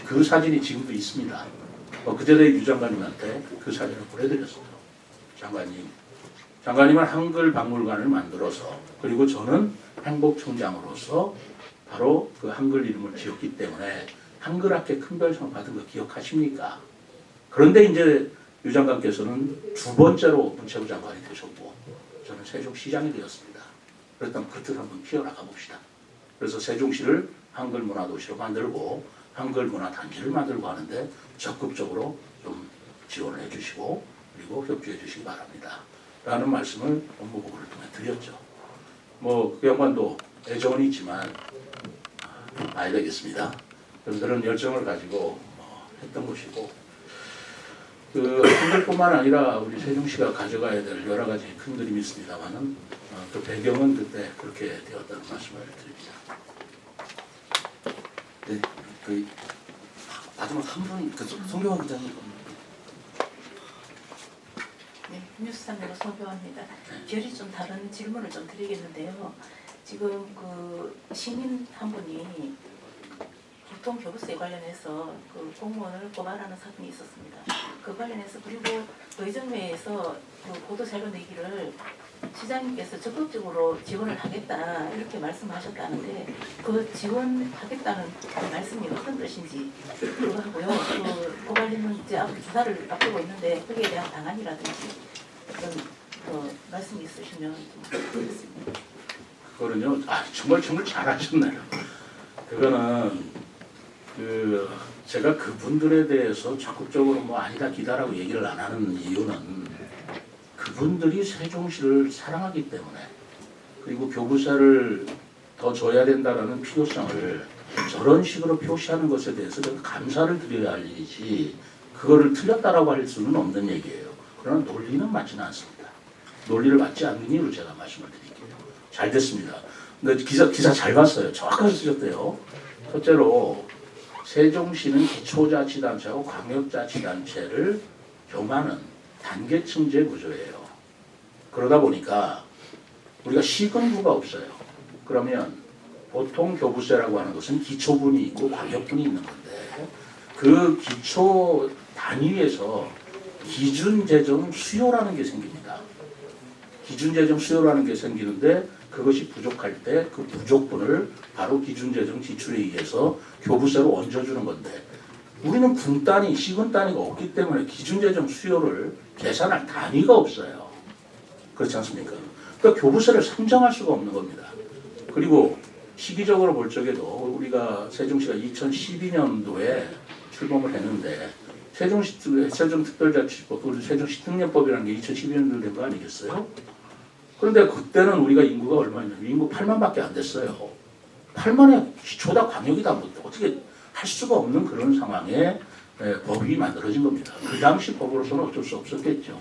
Speaker 7: 그 사진이 지금도 있습니다. 그전에 유 장관님한테 그 사진을 보내드렸어요. 장관님은 한글 박물관을 만들어서 그리고 저는 행복청장으로서 바로 그 한글 이름을 지었기 때문에 한글학회 큰별상 받은 거 기억하십니까? 그런데 이제 유 장관께서는 두 번째로 문체부 장관이 되셨고 저는 세종시장이 되었습니다. 그렇다면 그 뜻 한번 피어나가 봅시다. 그래서 세종시를 한글 문화도시로 만들고 한글 문화단지를 만들고 하는데 적극적으로 좀 지원을 해주시고 그리고 협조해 주시기 바랍니다. 라는 말씀을 업무보고를 통해 드렸죠. 그 양반도 애정은 있지만 봐야 되겠습니다. 그런 열정을 가지고 했던 것이고 그 한글뿐만 아니라 우리 세종시가 가져가야 될 여러 가지 큰 그림이 있습니다만은 그 배경은 그때 그렇게 되었다는 말씀을 드립니다.
Speaker 1: 네, 그 마지막 한 분, 그 송교환 기자님.
Speaker 16: 네, 뉴스365 송교환입니다. 결이 좀 다른 질문을 좀 드리겠는데요. 지금 그 시민 한 분이 교통교부세 관련해서 그 공무원을 고발하는 사건이 있었습니다. 그 관련해서 그리고 의정회에서 그 보도 자료 내기를 시장님께서 적극적으로 지원을 하겠다 이렇게 말씀하셨다는데 그 지원하겠다는 그 말씀이 어떤 뜻인지 그거 하고요. 그 고발인은 이제 조사를 앞두고 있는데 거기에 대한 방안이라든지 어떤 말씀이 있으시면 좀 부탁드리겠습니다.
Speaker 7: 그거는요. 정말 잘하셨네요. 그거는 제가 그분들에 대해서 적극적으로 뭐 아니다 기다라고 얘기를 안 하는 이유는 그분들이 세종시를 사랑하기 때문에, 그리고 교부세를 더 줘야 된다라는 필요성을 저런 식으로 표시하는 것에 대해서 제가 감사를 드려야 할 일이지 그거를 틀렸다라고 할 수는 없는 얘기예요. 그러나 논리는 맞지는 않습니다. 논리를 맞지 않는 이유로 제가 말씀을 드릴게요. 잘 됐습니다. 근데 기사 잘 봤어요. 정확하게 쓰셨대요. 첫째로 세종시는 기초자치단체하고 광역자치단체를 겸하는 단계층제 구조예요. 그러다 보니까 우리가 시군구가 없어요. 그러면 보통 교부세라고 하는 것은 기초분이 있고 광역분이 있는 건데 그 기초 단위에서 기준재정 수요라는 게 생깁니다. 기준재정 수요라는 게 생기는데 그것이 부족할 때 그 부족분을 바로 기준재정 지출에 의해서 교부세로 얹어주는 건데 우리는 분 단위, 시군 단위가 없기 때문에 기준재정 수요를 계산할 단위가 없어요. 그렇지 않습니까? 그러니까 교부세를 산정할 수가 없는 겁니다. 그리고 시기적으로 볼 적에도 우리가 세종시가 2012년도에 출범을 했는데 세종특별자치법, 세종시특례법이라는 게 2012년도에 된 거 아니겠어요? 그런데 그때는 우리가 인구가 얼마냐면 인구 8만밖에 안 됐어요. 8만에 기초다 광역이다 뭐 어떻게 할 수가 없는 그런 상황에 법이 만들어진 겁니다. 그 당시 법으로서는 어쩔 수 없었겠죠.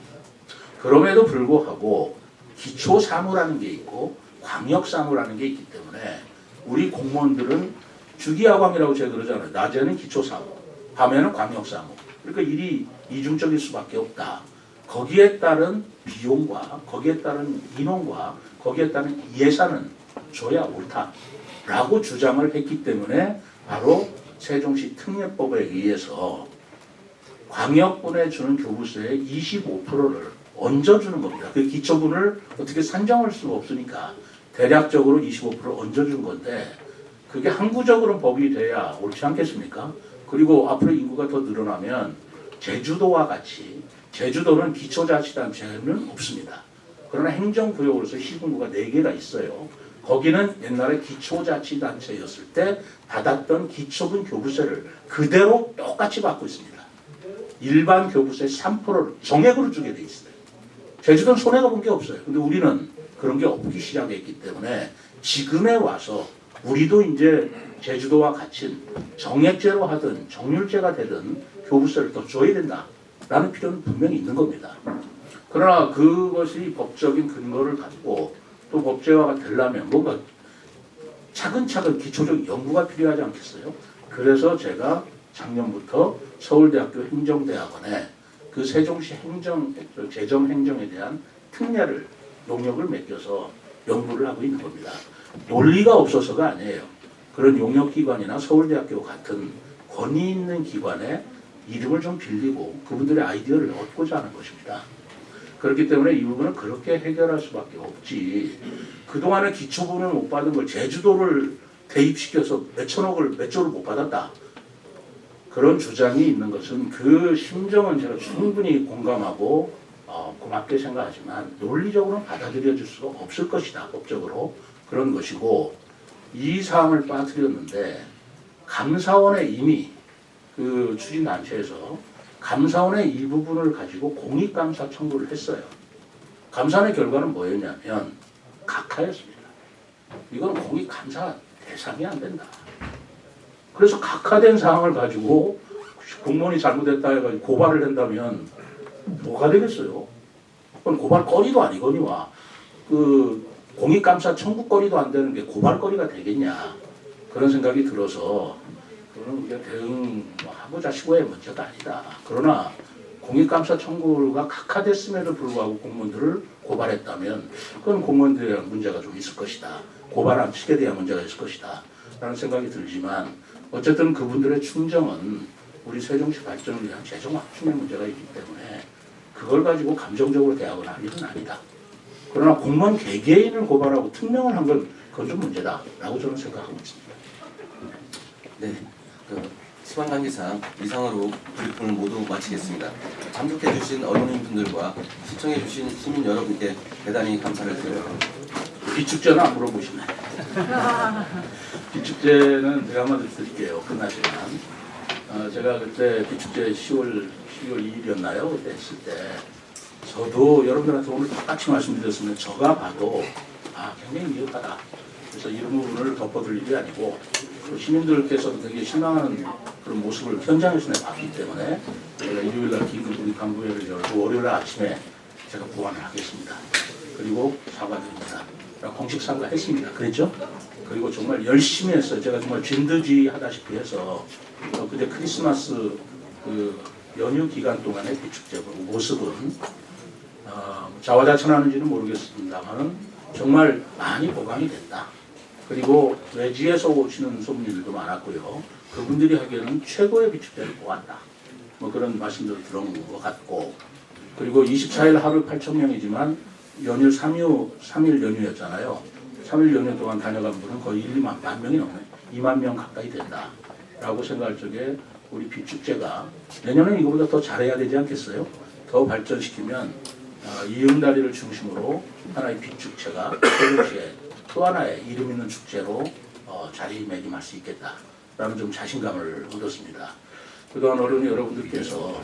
Speaker 7: 그럼에도 불구하고 기초사무라는 게 있고 광역사무라는 게 있기 때문에 우리 공무원들은 주기야광이라고 제가 그러잖아요. 낮에는 기초사무, 밤에는 광역사무. 그러니까 일이 이중적일 수밖에 없다. 거기에 따른 비용과 거기에 따른 인원과 거기에 따른 예산은 줘야 옳다라고 주장을 했기 때문에 바로 세종시 특례법에 의해서 광역분에 주는 교부세의 25%를 얹어주는 겁니다. 그 기초분을 어떻게 산정할 수가 없으니까 대략적으로 25%를 얹어준 건데 그게 항구적으로는 법이 돼야 옳지 않겠습니까? 그리고 앞으로 인구가 더 늘어나면 제주도와 같이 제주도는 기초자치단체는 없습니다. 그러나 행정구역으로서 시군구가 4개가 있어요. 거기는 옛날에 기초자치단체였을 때 받았던 기초분 교부세를 그대로 똑같이 받고 있습니다. 일반 교부세 3%를 정액으로 주게 돼 있어요. 제주도는 손해가 본 게 없어요. 근데 우리는 그런 게 없기 시작했기 때문에 지금에 와서 우리도 이제 제주도와 같이 정액제로 하든 정률제가 되든 교부세를 더 줘야 된다라는 필요는 분명히 있는 겁니다. 그러나 그것이 법적인 근거를 갖고 또 법제화가 되려면 뭔가 차근차근 기초적 연구가 필요하지 않겠어요? 그래서 제가 작년부터 서울대학교 행정대학원에 그 세종시 재정행정에 대한 특례를 용역을 맡겨서 연구를 하고 있는 겁니다. 논리가 없어서가 아니에요. 그런 용역기관이나 서울대학교 같은 권위 있는 기관에 이름을 좀 빌리고 그분들의 아이디어를 얻고자 하는 것입니다. 그렇기 때문에 이 부분은 그렇게 해결할 수밖에 없지. 그동안에 기초분을 못 받은 걸 제주도를 대입시켜서 몇 조를 못 받았다. 그런 주장이 있는 것은 그 심정은 제가 충분히 공감하고 고맙게 생각하지만 논리적으로는 받아들여질 수가 없을 것이다. 법적으로. 그런 것이고 이 사항을 빠뜨렸는데 감사원에 이미 그 추진단체에서 감사원의 이 부분을 가지고 공익감사 청구를 했어요. 감사원의 결과는 뭐였냐면 각하였습니다. 이건 공익감사 대상이 안 된다. 그래서 각하된 사항을 가지고 공무원이 잘못했다 해가지고 고발을 한다면 뭐가 되겠어요? 그건 고발거리도 아니거니와 그 공익감사 청구거리도 안 되는 게 고발거리가 되겠냐 그런 생각이 들어서 그거는 우리가 대응하고자 시고의 문제가 아니다. 그러나 공익감사 청구가 각하됐음에도 불구하고 공무원들을 고발했다면 그건 공무원들에 대한 문제가 좀 있을 것이다. 고발한 측에 대한 문제가 있을 것이다. 라는 생각이 들지만 어쨌든 그분들의 충정은 우리 세종시 발전을 위한 재정 확충의 문제가 있기 때문에 그걸 가지고 감정적으로 대하거나 할 일은 아니다. 그러나 공무원 개개인을 고발하고 특명을 한 건 그건 좀 문제다라고 저는 생각하고 있습니다.
Speaker 1: 네, 시간 관계상 이상으로 브리핑을 모두 마치겠습니다. 참석해주신 언론인분들과 시청해주신 시민 여러분께 대단히 감사를 드려요.
Speaker 7: 비축제는 안 물어보시네. 비축제는 제가 한마디 드릴게요. 끝나시면. 제가 그때 비축제 12월 2일이었나요? 그때 했을 때 저도 여러분들한테 오늘 똑같이 말씀드렸으면 저가 봐도 굉장히 미흡하다. 그래서 이런 부분을 덮어둘 일이 아니고 시민들께서도 되게 실망하는 그런 모습을 현장에서 봤기 때문에 제가 일요일날 긴급 간부회를 열고 월요일 아침에 제가 보완을 하겠습니다. 그리고 사과드립니다. 공식 사과했습니다. 그랬죠? 그리고 정말 열심히 했어요. 제가 정말 진드지하다시피 해서 그때 크리스마스 그 연휴 기간 동안의 비축제 모습은 자화자찬하는지는 모르겠습니다만 정말 많이 보강이 됐다. 그리고 외지에서 오시는 손님들도 많았고요. 그분들이 하기에는 최고의 비축제를 보았다. 뭐 그런 말씀들을 들은 것 같고, 그리고 24일 하루 8,000명이지만 연휴 3일 연휴였잖아요. 3일 연휴 동안 다녀간 분은 거의 1만 명이 넘네. 2만 명 가까이 된다. 라고 생각할 적에 우리 비축제가 내년에는 이거보다 더 잘해야 되지 않겠어요? 더 발전시키면 이응다리를 중심으로 하나의 비축제가 세종시에 또 하나의 이름 있는 축제로 자리매김할 수 있겠다라는 좀 자신감을 얻었습니다. 그동안 어른이 여러분들께서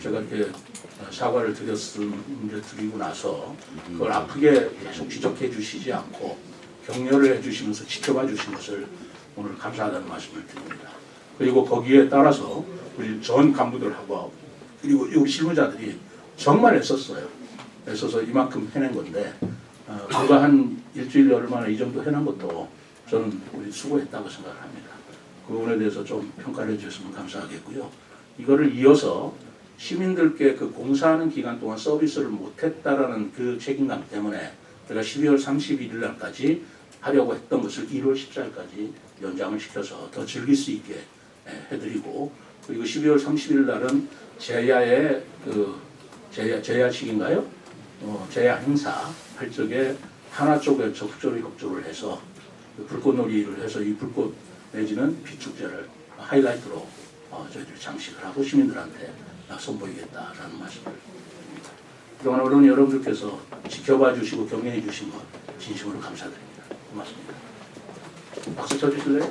Speaker 7: 제가 이렇게 사과를 드리고 나서 그걸 아프게 계속 지적해 주시지 않고 격려를 해 주시면서 지켜봐 주신 것을 오늘 감사하다는 말씀을 드립니다. 그리고 거기에 따라서 우리 전 간부들하고 그리고 우리 실무자들이 정말 애썼어요. 애써서 이만큼 해낸 건데 누가 한 일주일 열흘 만에 이 정도 해낸 것도 저는 우리 수고했다고 생각을 합니다. 그 부분에 대해서 좀 평가를 해주셨으면 감사하겠고요. 이거를 이어서 시민들께 그 공사하는 기간 동안 서비스를 못했다라는 그 책임감 때문에 제가 12월 31일 날까지 하려고 했던 것을 1월 14일까지 연장을 시켜서 더 즐길 수 있게 해드리고, 그리고 12월 30일 날은 제야의 제야식인가요? 제야 행사 할 적에 하나 쪽에 적극적으로 협조를 해서 불꽃놀이를 해서 이 불꽃 내지는 비축제를 하이라이트로 저희들이 장식을 하고 시민들한테 선보이겠다라는 말씀을 드립니다. 그동안 어른 여러분들께서 지켜봐 주시고 격려해 주신 것 진심으로 감사드립니다. 고맙습니다. 박수 쳐주실래요?